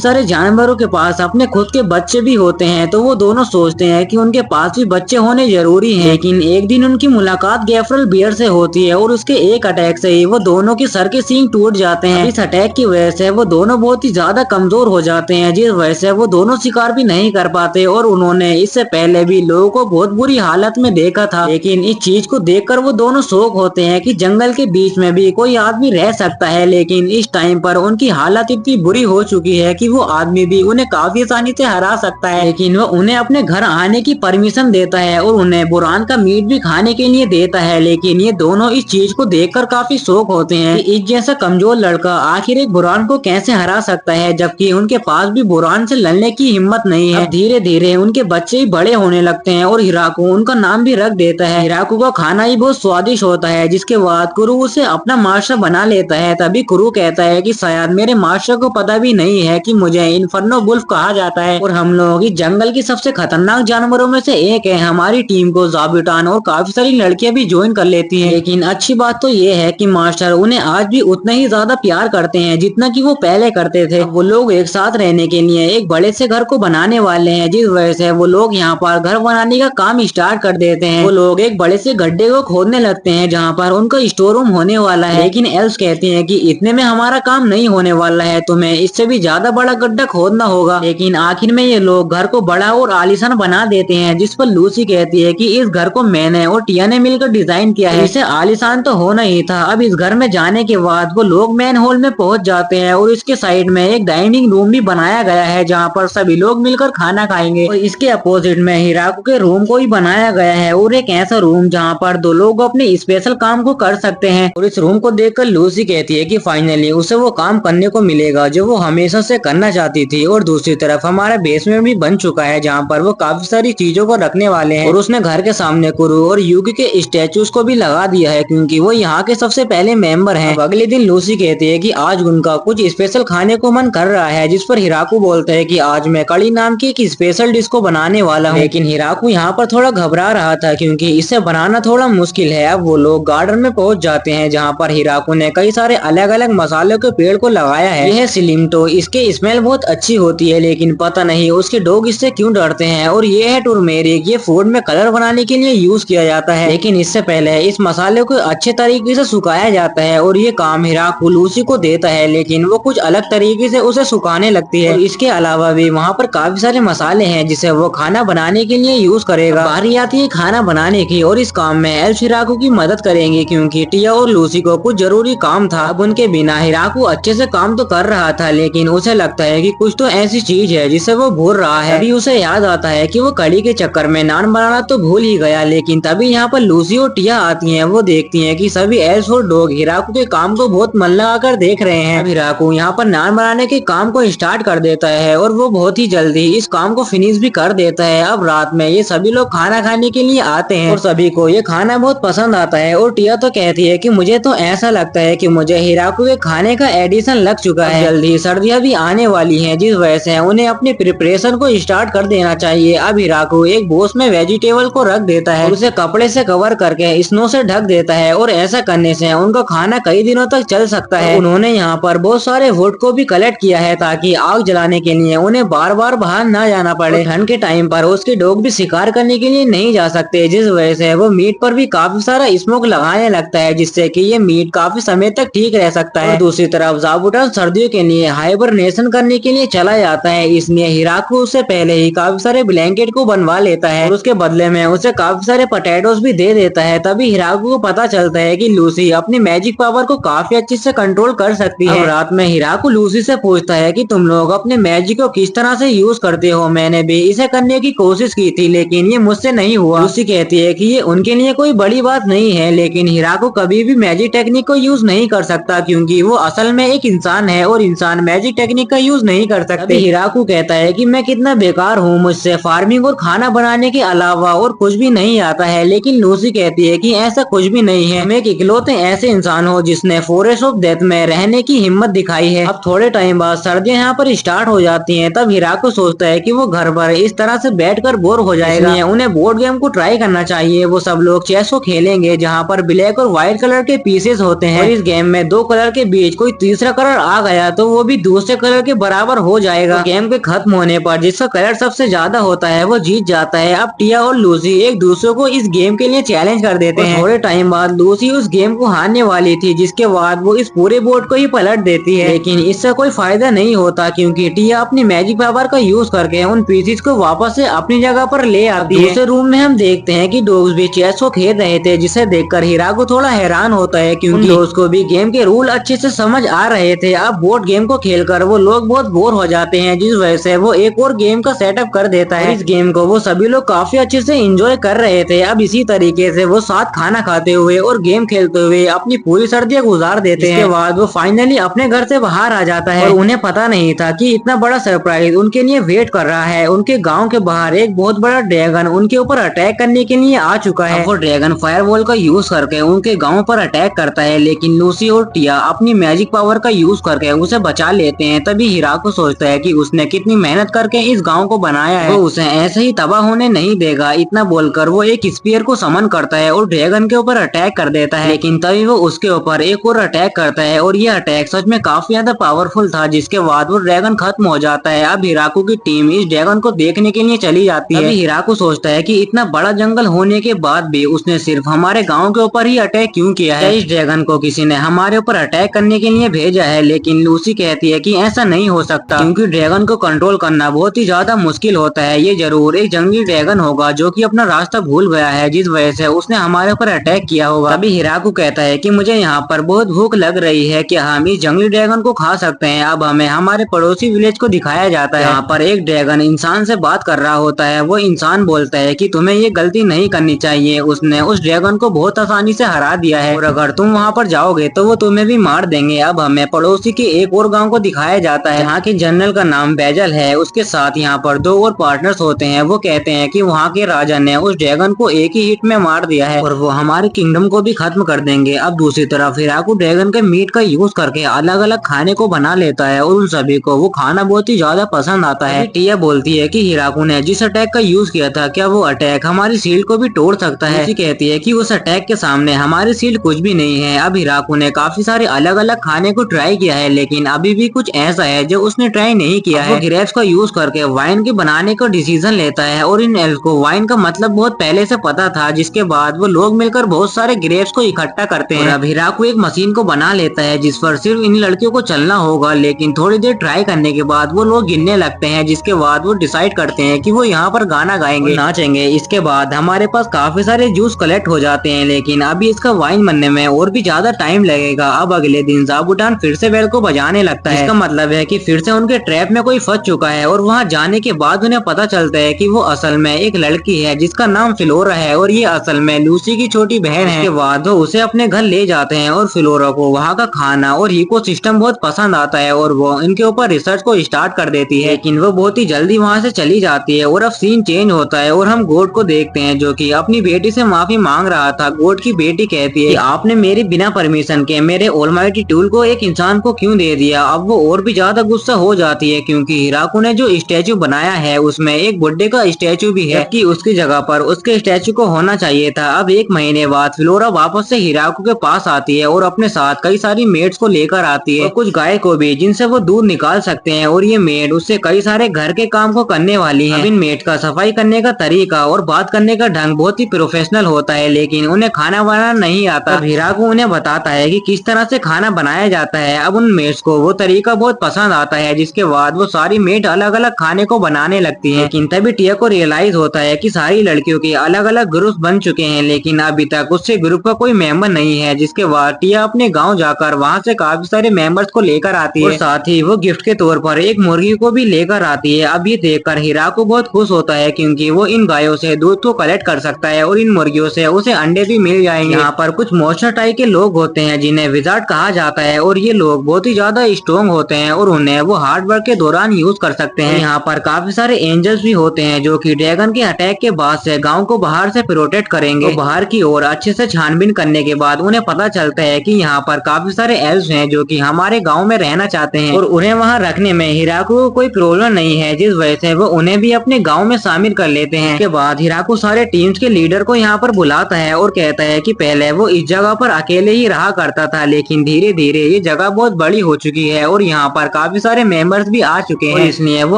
सारे जानवरों के पास अपने खुद के बच्चे भी होते हैं, तो वो दोनों सोचते हैं कि उनके पास भी बच्चे होने जरूरी हैं। लेकिन एक दिन उनकी मुलाकात गैफरल बियर से होती है और उसके एक अटैक से ही वो दोनों के सर के सींग टूट जाते हैं। इस अटैक की वजह से वो दोनों बहुत ही ज्यादा कमजोर हो जाते हैं, जिस वजह से वो दोनों शिकार भी नहीं कर पाते। और उन्होंने इससे पहले भी लोगों को बहुत बुरी हालत में देखा था, लेकिन इस चीज को देखकर वो दोनों शौक होते हैं कि जंगल के बीच में भी कोई आदमी रह सकता है। लेकिन इस टाइम पर उनकी हालत इतनी बुरी हो चुकी है कि वो आदमी भी उन्हें काफी आसानी से हरा सकता है। लेकिन वो उन्हें अपने घर आने की परमिशन देता है और उन्हें बुरान का मीट भी खाने के लिए देता है। लेकिन ये दोनों इस चीज को देखकर काफी शौक होते हैं कि इस जैसा कमजोर लड़का आखिर एक बुरान को कैसे हरा सकता है, जबकि उनके पास भी बुरान से लड़ने की हिम्मत नहीं है। धीरे धीरे उनके बच्चे ही बड़े होने लगते हैं और हिराकू उनका नाम भी रख देता है। हिराकू का खाना ही बहुत स्वादिष्ट होता है, जिसके बाद कुरु उसे अपना मास्टर बना लेता है। तभी कुरु कहता है कि शायद मेरे मास्टर को पता भी नहीं है कि मुझे इन्फर्नो वुल्फ कहा जाता है और हम लोग इस जंगल की सबसे खतरनाक जानवरों में से एक है। हमारी टीम को जाबिटान और काफी सारी लड़कियां भी ज्वाइन कर लेती हैं। लेकिन अच्छी बात तो ये है कि मास्टर उन्हें आज भी उतना ही ज्यादा प्यार करते हैं जितना कि वो पहले करते थे। वो लोग एक साथ रहने के लिए एक बड़े से घर को बनाने वाले हैं, जिस वजह से वो लोग यहाँ पर घर बनाने का काम स्टार्ट कर देते हैं। वो लोग एक बड़े से गड्ढे को खोदने लगते हैं जहाँ पर उनका स्टोर रूम होने वाला है। लेकिन एल्स कहती है कि इतने में हमारा काम नहीं होने वाला है, तुम्हें इससे भी ज्यादा बड़ा गड्ढा खोदना होगा। लेकिन आखिर में ये लोग घर को बड़ा और आलीशान बना देते हैं, जिस पर लूसी कहती है कि इस घर को मैंने और टिया ने मिलकर डिजाइन किया है, इसे आलीशान तो होना ही था। अब इस घर में जाने के बाद वो लोग मेन हॉल में पहुंच जाते हैं और इसके साइड में एक डाइनिंग रूम भी बनाया गया है जहाँ पर सभी लोग मिलकर खाना खाएंगे। और इसके अपोजिट में हिराकू के रूम को ही बनाया गया है और एक ऐसा रूम जहाँ पर दो लोग अपने स्पेशल काम को कर सकते हैं। और इस रूम को देखकर लूसी कहती है कि फाइनली उसे वो काम करने को मिलेगा जो वो हमेशा से करना चाहती थी। और दूसरी तरफ हमारा बेसमेंट भी बन चुका है जहाँ पर वो काफी सारी चीजों को रखने वाले हैं। और उसने घर के सामने कुरु और युगी के स्टेचूज को भी लगा दिया है क्योंकि वो यहाँ के सबसे पहले मेंबर हैं। अगले दिन लूसी कहती है कि आज उनका कुछ स्पेशल खाने को मन कर रहा है, जिस पर हिराकू बोलता है कि आज मैं कड़ी नाम की एक स्पेशल डिश को बनाने वाला हूँ। लेकिन हिराकू यहाँ पर थोड़ा घबरा रहा था क्योंकि इसे बनाना थोड़ा मुश्किल है। अब वो लोग गार्डन में पहुंच जाते हैं जहाँ पर हिराकू ने कई सारे अलग अलग मसालों के पेड़ को लगाया है। यह सिलिमटो, इसके स्मेल बहुत अच्छी होती है लेकिन पता नहीं उसके डॉग इससे क्यों डरते हैं। और ये है टर्मेरिक, ये फूड में कलर बनाने के लिए यूज किया जाता है। लेकिन इससे पहले इस मसाले को अच्छे तरीके से सुखाया जाता है और ये काम हिराकू लूसी को देता है, लेकिन वो कुछ अलग तरीके से उसे सुखाने लगती है। और इसके अलावा भी वहाँ पर काफी सारे मसाले हैं जिसे वो खाना बनाने के लिए यूज करेगा। बारी आती है खाना बनाने की और इस काम में एल्स हिराकू की मदद करेंगे क्योंकि टिया और लूसी को कुछ जरूरी काम था। अब उनके बिना हिराकू अच्छे से काम तो कर रहा था लेकिन उसे लगता है कि कुछ तो ऐसी चीज है जिसे वो भूल रहा है। अभी उसे याद आता है कि वो कड़ी के चक्कर में नान बनाना तो भूल ही गया। लेकिन तभी यहाँ पर लूसी और टिया आती हैं। वो देखती हैं कि सभी एल्स और डॉग हिराकू के काम को बहुत मन लगाकर देख रहे हैं। अब हिराकू यहाँ पर नान बनाने के काम को स्टार्ट कर देता है और वो बहुत ही जल्दी इस काम को फिनिश भी कर देता है। अब रात में ये सभी लोग खाना खाने के लिए आते हैं और सभी को ये खाना बहुत पसंद आता है। और टिया तो कहती है कि मुझे तो ऐसा लगता है कि मुझे हिराकू के खाने का एडिशन लग चुका है। जल्दी सर्दियां भी आने वाली हैं, जिस वजह से उन्हें अपने प्रिपरेशन को स्टार्ट कर देना चाहिए। अब हिराकू एक बॉक्स में वेजिटेबल को रख देता है, उसे कपड़े से कवर करके स्नो से ढक देता है और ऐसा करने से उनका खाना कई दिनों तक चल सकता है। उन्होंने यहाँ पर बहुत सारे वुड को भी कलेक्ट किया है ताकि आग जलाने के लिए उन्हें बार बार बाहर न जाना पड़े। ठंड के टाइम पर उसके डॉग भी शिकार करने के लिए नहीं जा सकते, जिस वजह से वो मीट पर भी काफी सारा स्मोक लगाने लगता है जिससे कि ये मीट काफी समय तक ठीक रह सकता है। और दूसरी तरफ जाबुटान सर्दियों के लिए हाइबरनेशन करने के लिए चला जाता है, इसलिए हिराकू उससे पहले ही काफी सारे ब्लैंकेट को बनवा लेता है और उसके बदले में उसे काफी सारे पोटैटोस भी दे देता है। तभी हिराकू को पता चलता है कि लूसी अपनी मैजिक पावर को काफी अच्छे से कंट्रोल कर सकती है। रात में हिराकू लूसी से पूछता है कि तुम लोग अपने मैजिक को किस तरह से यूज करते हो, मैंने भी इसे करने की कोशिश की थी लेकिन ये मुझसे नहीं हुआ। लूसी कहती है कि ये उनके लिए कोई बड़ी बात नहीं है, लेकिन हिराकू कभी भी मैजिक टेक्निक को यूज नहीं कर सकता क्योंकि वो असल में एक इंसान है और इंसान मैजिक टेक्निक का यूज नहीं कर सकते। हिराकू कहता है कि मैं कितना बेकार हूँ, मुझसे फार्मिंग और खाना बनाने के अलावा और कुछ भी नहीं आता है। लेकिन लूसी कहती है कि ऐसा कुछ भी नहीं है, मैं एक इकलौते ऐसे इंसान हो जिसने फॉरेस्ट ऑफ डेथ में रहने की हिम्मत दिखाई है। अब थोड़े टाइम बाद सर्दियां यहाँ पर स्टार्ट हो जाती हैं। तब हिराकू सोचता है कि वो घर पर इस तरह से बैठकर बोर हो जाएगा, उन्हें बोर्ड गेम को ट्राई करना चाहिए। वो सब लोग चेस को खेलेंगे जहाँ पर ब्लैक और व्हाइट कलर के पीसेस होते हैं हैं। और इस गेम में दो कलर के बीच कोई तीसरा कलर आ गया तो वो भी दूसरे कलर के बराबर हो जाएगा। तो गेम के खत्म होने पर जिसका कलर सबसे ज्यादा होता है वो जीत जाता है। अब टिया और लूसी एक दूसरे को इस गेम के लिए चैलेंज कर देते हैं। थोड़े टाइम बाद लूसी उस गेम को हारने वाली थी, जिसके बाद वो इस पूरे बोर्ड को ही पलट देती है। लेकिन इससे कोई फायदा नहीं होता क्योंकि टिया अपनी मैजिक पावर का यूज करके उन पीसेस को वापस से अपनी जगह पर ले आती है। दूसरे रूम में हम देखते हैं कि डॉग्स भी चेस को खेल रहे थे, जिसे देखकर हिराको थोड़ा हैरान होता है क्योंकि डॉग्स को भी गेम के रूल अच्छे से समझ आ रहे थे। अब बोर्ड गेम को खेलकर वो लोग बहुत बोर हो जाते हैं, जिस वजह से वो एक और गेम का सेटअप कर देता है। इस गेम को वो सभी लोग काफी अच्छे से एंजॉय कर रहे थे। अब इसी तरीके से वो साथ खाना खाते हुए और गेम खेलते हुए अपनी पूरी सर्दियां गुजार देते हैं। इसके बाद वो फाइनली अपने घर से बाहर आ जाता है और उन्हें पता नहीं था कि इतना बड़ा सरप्राइज उनके लिए वेट कर रहा है। उनके गांव के बाहर एक बहुत बड़ा ड्रैगन उनके ऊपर अटैक करने के लिए आ चुका है। वो ड्रैगन फायरवॉल का यूज करके उनके गांव पर अटैक करता है, लेकिन लूसी और टिया अपनी मैजिक पावर का यूज करके उसे बचा लेते हैं। तभी हिराको सोचता है कि उसने कितनी मेहनत करके इस गांव को बनाया है, वो उसे ऐसे ही तबाह होने नहीं देगा। इतना बोलकर वो एक स्पीयर को समन करता है और ड्रैगन के ऊपर अटैक कर देता है। लेकिन तभी वो उसके ऊपर एक और अटैक करता है और ये अटैक सच में काफी ज्यादा पावरफुल था, जिसके बाद वो ड्रैगन खत्म हो जाता है। अब हिराको की टीम इस ड्रैगन को देखने के लिए चली जाती है। हिराको सोचता है कि इतना बड़ा जंगल होने के बाद भी उसने सिर्फ हमारे गांव के ऊपर ही अटैक क्यों किया है? इस ड्रैगन को किसी ने हमारे ऊपर अटैक करने के लिए भेजा है? लेकिन लूसी कहती है कि ऐसा नहीं हो सकता क्योंकि ड्रैगन को कंट्रोल करना बहुत ही ज्यादा मुश्किल होता है। ये जरूर एक जंगली ड्रैगन होगा जो कि अपना रास्ता भूल गया है, जिस वजह से उसने हमारे ऊपर अटैक किया होगा। अभी हिराको कहता है कि मुझे यहाँ पर बहुत भूख लग रही है, क्या हम इस जंगली ड्रैगन को खा सकते हैं? अब हमें हमारे पड़ोसी विलेज को दिखाया जाता है। यहाँ पर एक ड्रैगन इंसान से बात कर रहा होता है। वो इंसान बोलता है कि तुम्हें ये गलती नहीं करनी चाहिए, उसने उस ड्रैगन को बहुत आसानी से हरा दिया है और अगर तुम वहाँ पर जाओगे तो वो तुम्हें भी मार देंगे। अब हमें पड़ोसी के एक और गाँव को दिखाया जाता है। यहाँ के जनरल का नाम बेजल है, उसके साथ यहाँ पर दो और पार्टनर्स होते हैं। वो कहते हैं कि वहाँ के राजा ने उस ड्रैगन को एक ही हिट में मार दिया है और वो हमारे किंगडम को भी खत्म कर देंगे। अब दूसरी तरफ हिराको ड्रैगन के मीट का यूज करके अलग अलग खाने को बना लेता है और उन सभी को वो खाना बहुत ही ज्यादा पसंद आता है। टिया बोलती है कि हिराको ने जिस अटैक का यूज किया था, क्या वो अटैक हमारी शील्ड को भी तोड़ सकता है? लूसी कहती है कि उस अटैक के सामने हमारी शील्ड कुछ भी नहीं है। अब हिराको ने काफी सारे अलग अलग खाने को ट्राई किया है, लेकिन अभी भी कुछ ऐसा है जो उसने ट्राई नहीं किया है। वो ग्रेप्स का यूज करके वाइन के बनाने का डिसीजन लेता है और इन एल्फ को वाइन का मतलब बहुत पहले से पता था, जिसके बाद वो लोग मिलकर बहुत सारे ग्रेप्स को इकट्ठा करते हैं। अब हिराको एक मशीन को बना लेता है जिस पर सिर्फ इन लड़कियों को चलना होगा, लेकिन थोड़ी देर ट्राई करने के बाद वो लोग गिनने लगते हैं, जिसके बाद वो डिसाइड करते हैं कि वो यहाँ पर गाना गाएंगे, नाचेंगे। इसके बाद हमारे पास काफी सारे जूस कलेक्ट हो जाते हैं, लेकिन अभी इसका वाइन बनने में और भी ज्यादा टाइम लगेगा। अब अगले दिन ज़ाबुटान फिर से बेल को बजाने लगता है। इसका मतलब है कि फिर से उनके ट्रैप में कोई फंस चुका है और वहाँ जाने के बाद उन्हें पता चलता है कि वो असल में एक लड़की है जिसका नाम फिलोरा है और ये असल में लूसी की छोटी बहन है। इसके बाद वो उसे अपने घर ले जाते हैं और फिलोरा को वहाँ का खाना और इकोसिस्टम बहुत पसंद आता है और वो इनके ऊपर रिसर्च को स्टार्ट कर देती है, लेकिन वो बहुत ही जल्दी वहाँ से चली जाती है। और अब सीन चेंज होता है और हम गोड को देखते हैं जो कि अपनी बेटी से माफी मांग रहा था। गोड की बेटी कहती है कि आपने मेरी बिना परमिशन के मेरे ऑलमाइटी टूल को एक इंसान को क्यों दे दिया? अब वो और भी ज्यादा गुस्सा हो जाती है क्योंकि हिराको ने जो स्टैचू बनाया है उसमें एक बुड्ढे का स्टैचू भी है, कि उसकी जगह पर उसके स्टैचू को होना चाहिए था। अब एक महीने बाद फिलोरा वापस से हिराको के पास आती है और अपने साथ कई सारी मेड्स को लेकर आती है और कुछ गाय को भी, जिनसे वो दूध निकाल सकते हैं। और ये मेड उससे कई सारे घर के काम को करने वाली है। इन मेड का सफाई करने का तरीका और बात करने का ढंग बहुत ही प्रोफेशनल होता है, लेकिन उन्हें खाना बनाना नहीं आता। अब हिराको उन्हें बताता है कि किस तरह से खाना बनाया जाता है। अब उन मेड्स को वो तरीका बहुत पसंद आता है, जिसके बाद वो सारी मेड अलग अलग खाने को बनाने लगती है। लेकिन तभी टिया को रियलाइज होता है कि सारी लड़कियों के अलग अलग ग्रुप बन चुके हैं, लेकिन अभी तक उससे ग्रुप का कोई मेंबर नहीं है। जिसके बाद टिया अपने गांव जाकर वहां से काफी सारे मेंबर्स को लेकर आती है और साथ ही वो गिफ्ट के तौर पर एक मुर्गी को भी लेकर आती है। अब ये देखकर हिराको बहुत खुश होता है क्योंकि वो इन गायों से दूध को कलेक्ट कर सकता है और इन मुर्गियों से उसे अंडे भी मिल जाएंगे। यहाँ पर कुछ मॉन्स्टर टाइप के लोग होते हैं जिन्हें विजार्ड कहा जाता है और ये लोग बहुत ही ज्यादा स्ट्रॉन्ग होते हैं और उन्हें वो हार्ड वर्क के दौरान यूज कर सकते हैं। यहाँ पर काफी सारे एंजल्स भी होते हैं जो कि ड्रैगन के अटैक के बाद से गांव को बाहर से प्रोटेक्ट करेंगे। तो बाहर की ओर अच्छे से छानबीन करने के बाद उन्हें पता चलता है कि यहाँ पर काफी सारे एल्व्स हैं जो कि हमारे गांव में रहना चाहते हैं और उन्हें वहाँ रखने में हिराको को कोई प्रॉब्लम नहीं है, जिस वजह से वो उन्हें भी अपने गाँव में शामिल कर लेते हैं। इसके बाद हिराको सारे टीम्स के लीडर को यहाँ पर बुलाता है और कहता है कि पहले वो इस जगह पर अकेले ही रहा करता था, लेकिन धीरे धीरे ये जगह बहुत बड़ी हो चुकी है और यहाँ पर काफी सारे मेंबर्स भी आ चुके हैं, इसलिए वो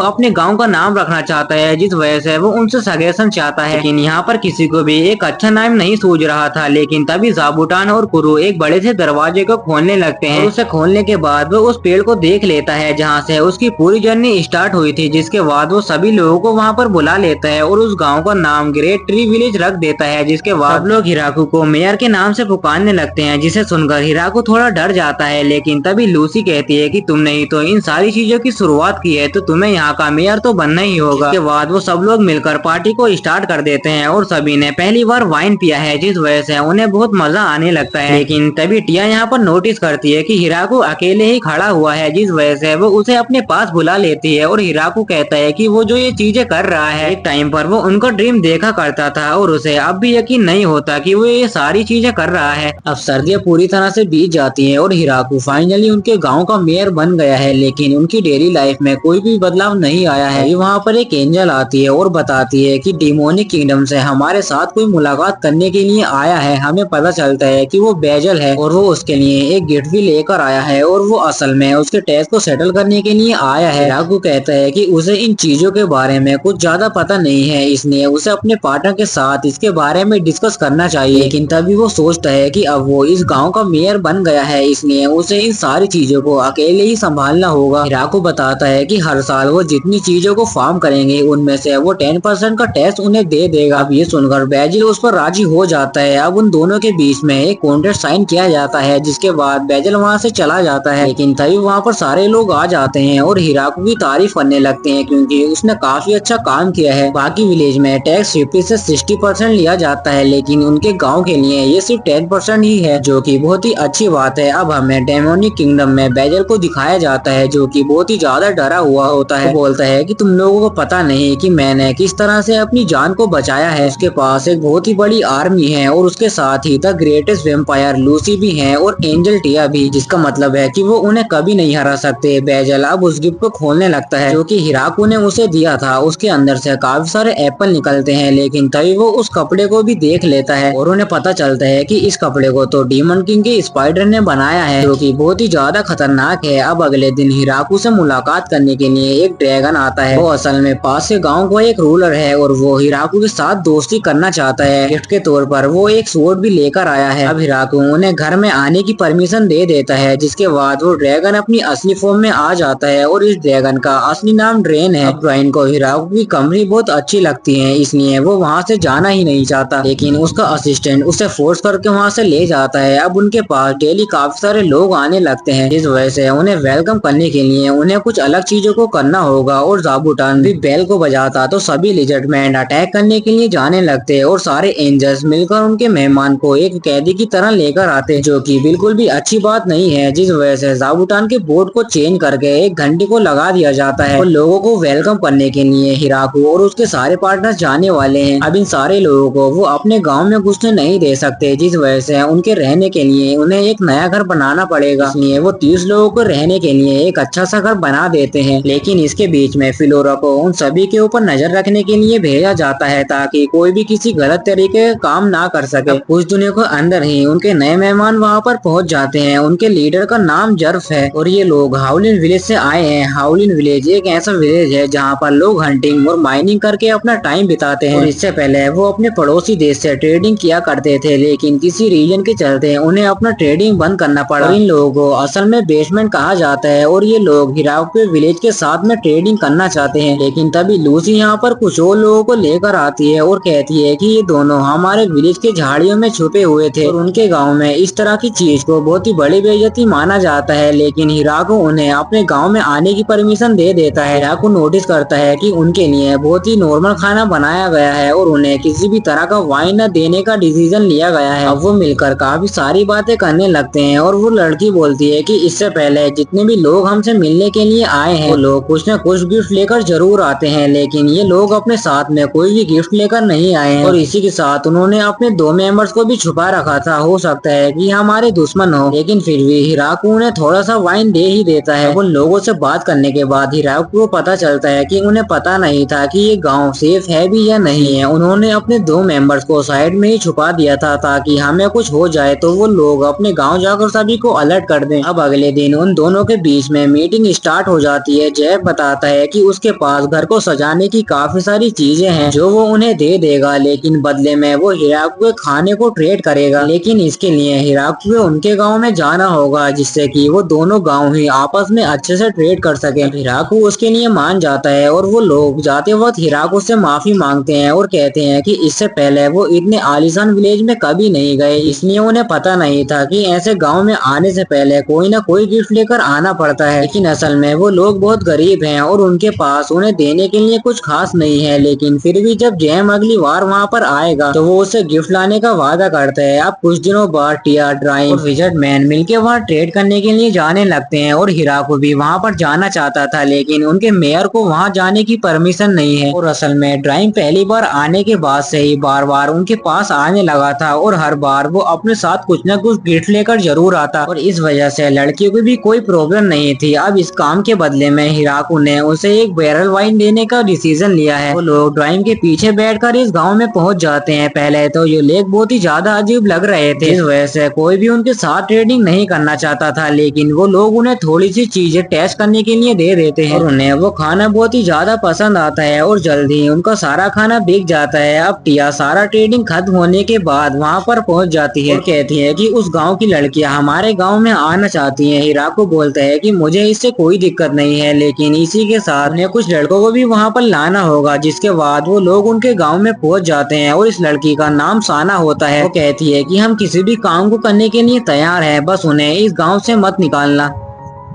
अपने गांव का नाम रखना चाहता है, जिस वजह से वो उनसे सजेशन चाहता है। लेकिन यहाँ पर किसी को भी एक अच्छा नाम नहीं सूझ रहा था। लेकिन तभी ज़ाबुटान और कुरु एक बड़े से दरवाजे को खोलने लगते हैं और उसे खोलने के बाद वो उस पेड़ को देख लेता है जहाँ से उसकी पूरी जर्नी स्टार्ट हुई थी। जिसके बाद वो सभी लोगों को वहाँ पर बुला लेता है और उस गाँव का नाम ग्रेट ट्री विलेज रख देता है। जिसके बाद लोग हिराकू को मेयर के नाम से पुकारने लगते हैं, जिसे सुनकर हिराकू थोड़ा डर जाता है। लेकिन तभी लूसी कहती है कि तुमने ही तो इन सारी चीजों की शुरुआत की है, तो तुम्हें यहाँ का मेयर तो बनना ही होगा। इसके बाद वो सब लोग मिलकर पार्टी को स्टार्ट कर देते हैं और सभी ने पहली बार वाइन पिया है, जिस वजह से उन्हें बहुत मजा आने लगता है। लेकिन तभी टिया यहाँ पर नोटिस करती है कि हिराकू अकेले ही खड़ा हुआ है, जिस वजह से वो उसे अपने पास बुला लेती है और हिराकू कहता है कि वो जो ये चीजें कर रहा है, एक टाइम पर वो उनका ड्रीम देखा करता था और उसे अब भी यकीन नहीं होता कि वो ये सारी चीजें कर रहा है। अब सर्दियां पूरी तरह से बीत जाती हैं और हिराकू फाइनली उनके गांव का मेयर बन गया है। लेकिन उनकी डेली लाइफ में कोई भी बदलाव नहीं आया है। वहाँ पर एक एंजल आती है और बताती है कि डिमोनिक किंगडम से हमारे साथ कोई मुलाकात करने के लिए आया है। हमें पता चलता है कि वो बेजल है और वो उसके लिए एक गिफ्ट भी लेकर आया है और वो असल में उसके टेस्ट को सेटल करने के लिए आया है। हिराकू कहता है कि उसे इन चीजों के बारे में कुछ ज्यादा पता नहीं है, इसलिए उसे अपने पार्टनर के साथ इसके बारे में डिस्कस करना चाहिए। लेकिन तभी वो सोचता है कि अब वो इस गांव का मेयर बन गया है, इसलिए उसे इन सारी चीजों को अकेले ही संभालना होगा। हिराकू बताता है कि हर साल वो जितनी चीजों को फार्म करेंगे उनमें से वो 10% का टेस्ट उन्हें दे देगा। अब ये सुनकर बेजिल उस पर राजी हो जाता है। अब उन दोनों के बीच में एक कॉन्ट्रैक्ट साइन किया जाता है, जिसके बाद बेजिल वहाँ से चला जाता है। लेकिन तभी वहाँ पर सारे लोग आ जाते हैं और हिराकू की तारीफ करने लगते हैं, क्योंकि उसने काफी अच्छा काम किया है। बाकी विलेज में टैक्स 50 से 60% लिया जाता है, लेकिन उनके गाँव के लिए ये सिर्फ 10% ही है, जो की बहुत ही अच्छी बात है। अब हमें डेमोनिक किंगडम में बेजल को दिखाया जाता है, जो कि बहुत ही ज्यादा डरा हुआ होता है। वो बोलता है कि तुम लोगों को पता नहीं कि मैंने किस तरह से अपनी जान को बचाया है। उसके पास एक बहुत ही बड़ी आर्मी है और उसके साथ ही द ग्रेटेस्ट वेम्पायर लूसी भी है और एंजल टिया भी, जिसका मतलब है कि वो उन्हें कभी नहीं हरा सकते। बेजल अब उस गिफ्ट को खोलने लगता है जो कि हिराकू ने उसे दिया था। उसके अंदर से काफी सारे एप्पल निकलते हैं, लेकिन तभी वो उस कपड़े को भी देख लेता है और उन्हें पता चलता है कि इस कपड़े को तो डीमन किंग के स्पाइडर ने बनाया है, जो कि बहुत ही ज्यादा खतरनाक है। अब अगले दिन हिराकू से मुलाकात करने के लिए एक ड्रैगन आता है। वो असल में पास के गांव का एक रूलर है और वो हिराकू के साथ दोस्ती करना चाहता है। गिफ्ट के तौर पर वो एक स्वॉर्ड भी लेकर आया है। अब हिराकू उन्हें घर में आने की परमिशन दे देता है, जिसके बाद वो ड्रैगन अपनी असली फॉर्म में आ जाता है और इस ड्रैगन का असली नाम ड्रेन है। अब ड्रेन को हिराकू की कंपनी बहुत अच्छी लगती है, इसलिए वो वहाँ से जाना ही नहीं चाहता। लेकिन उसका असिस्टेंट उसे फोर्स करके वहाँ से ले जाता है। अब उनके पास डेली काफी सारे लोग आने लगते हैं, इस वजह से उन्हें वेलकम करने के लिए उन्हें कुछ अलग चीजों को करना होगा। और ज़ाबुटान भी बेल को बजाता तो सभी लिजर्डमैन अटैक करने के लिए जाने लगते हैं और सारे एंजल्स मिलकर उनके मेहमान को एक कैदी की तरह लेकर आते, जो कि बिल्कुल भी अच्छी बात नहीं है। जिस वजह से ज़ाबुटान के बोर्ड को चेंज करके एक घंटे को लगा दिया जाता है और लोगों को वेलकम करने के लिए हिराकू और उसके सारे पार्टनर्स जाने वाले हैं। अब इन सारे लोगों को वो अपने गाँव में घुसने नहीं दे सकते, जिस वजह से उनके रहने के लिए उन्हें एक नया घर बनाना पड़ेगा। इसलिए वो 30 लोगों को रहने के लिए एक अच्छा सा घर बना देते हैं। लेकिन इसके बीच में फिलोरा को उन सभी के ऊपर नजर रखने के लिए भेजा जाता है, ताकि कोई भी किसी गलत तरीके का काम ना कर सके। कुछ दिनों के अंदर ही उनके नए मेहमान वहाँ पर पहुँच जाते हैं। उनके लीडर का नाम जर्फ है और ये लोग हाउलिन विलेज से आए हैं। हाउलिन विलेज एक ऐसा विलेज है जहाँ पर लोग हंटिंग और माइनिंग करके अपना टाइम बिताते हैं। और इससे पहले वो अपने पड़ोसी देश से ट्रेडिंग किया करते थे, लेकिन किसी रीजन के चलते उन्हें अपना ट्रेडिंग बंद करना पड़ा। इन लोगों को असल में बेसमेंट कहा जाता है और ये लोग हिराकू के विलेज के साथ में ट्रेडिंग करना चाहते हैं। लेकिन तभी लूसी यहाँ पर कुछ और लोगों को लेकर आती है और कहती है कि ये दोनों हमारे विलेज के झाड़ियों में छुपे हुए थे और उनके गाँव में इस तरह की चीज को बहुत ही बड़ी बेइज्जती माना जाता है। लेकिन हिराकू उन्हें अपने गाँव में आने की परमिशन दे देता है। हिराकू नोटिस करता है कि उनके लिए बहुत ही नॉर्मल खाना बनाया गया है और उन्हें किसी भी तरह का वाइन न देने का डिसीजन लिया गया है। अब वो मिलकर काफी सारी बातें करने लगते हैं और वो लड़की बोलती है कि इससे पहले जितने भी लोग हमसे मिलने के लिए आए हैं वो लोग कुछ न कुछ गिफ्ट लेकर जरूर आते हैं, लेकिन ये लोग अपने साथ में कोई भी गिफ्ट लेकर नहीं आए हैं। और इसी के साथ उन्होंने अपने 2 मेंबर्स को भी छुपा रखा था। हो सकता है कि हमारे दुश्मन हो, लेकिन फिर भी हिराकू उन्हें थोड़ा सा वाइन दे ही देता है। उन लोगों से बात करने के बाद हिराकू को पता चलता है कि उन्हें पता नहीं था कि ये गाँव सेफ है भी या नहीं है। उन्होंने अपने 2 मेंबर्स को साइड में ही छुपा दिया था ताकि हमें कुछ हो जाए तो तो वो लोग अपने गांव जाकर सभी को अलर्ट कर दें। अब अगले दिन उन दोनों के बीच में मीटिंग स्टार्ट हो जाती है। जैक बताता है कि उसके पास घर को सजाने की काफी सारी चीजें हैं जो वो उन्हें दे देगा, लेकिन बदले में वो हिराकू के खाने को ट्रेड करेगा। लेकिन इसके लिए हिराकू को उनके गाँव में जाना होगा जिससे कि वो दोनों गाँव ही आपस में अच्छे से ट्रेड कर सके। हिराकू उसके लिए मान जाता है और वो लोग जाते वक्त हिराकू से माफी मांगते हैं और कहते हैं कि इससे पहले वो इतने आलीशान विलेज में कभी नहीं गए, इसलिए उन्हें पता नहीं था कि ऐसे गांव में आने से पहले कोई ना कोई गिफ्ट लेकर आना पड़ता है। लेकिन असल में वो लोग बहुत गरीब हैं और उनके पास उन्हें देने के लिए कुछ खास नहीं है। लेकिन फिर भी जब जैम अगली बार वहाँ पर आएगा तो वो उसे गिफ्ट लाने का वादा करता है। अब कुछ दिनों बाद टिया, ड्राइम और विजट मैन मिलकर वहाँ ट्रेड करने के लिए जाने लगते हैं और हिराकू भी वहाँ पर जाना चाहता था, लेकिन उनके मेयर को वहाँ जाने की परमिशन नहीं है। और असल में ड्राइम पहली बार आने के बाद से ही बार बार उनके पास आने लगा था और हर बार वो अपने साथ कुछ न कुछ गिफ्ट लेकर जरूर आता और इस वजह से लड़कियों को भी कोई प्रॉब्लम नहीं थी। अब इस काम के बदले में हिराकू ने उसे एक बैरल वाइन देने का डिसीजन लिया है। वो लोग ड्राइम के पीछे बैठकर इस गांव में पहुंच जाते हैं। पहले तो ये लेक बहुत ही ज्यादा अजीब लग रहे थे, इस वजह से कोई भी उनके साथ ट्रेडिंग नहीं करना चाहता था, लेकिन वो लोग उन्हें थोड़ी सी चीजें टेस्ट करने के लिए दे देते हैं और उन्हें वो खाना बहुत ही ज्यादा पसंद आता है और जल्दी ही उनका सारा खाना बिक जाता है। अब टिया सारा ट्रेडिंग खत्म होने के बाद वहाँ पर पहुँच जाती है और कहती है कि उस गांव की लड़कियां हमारे गांव में आना चाहती हैं। हिराकू बोलता है कि मुझे इससे कोई दिक्कत नहीं है, लेकिन इसी के साथ उन्हें कुछ लड़कों को भी वहाँ पर लाना होगा। जिसके बाद वो लोग उनके गाँव में पहुँच जाते हैं और इस लड़की का नाम साना होता है। वो कहती है कि हम किसी भी काम को करने के लिए तैयार है, बस उन्हें इस गाँव से मत निकालना।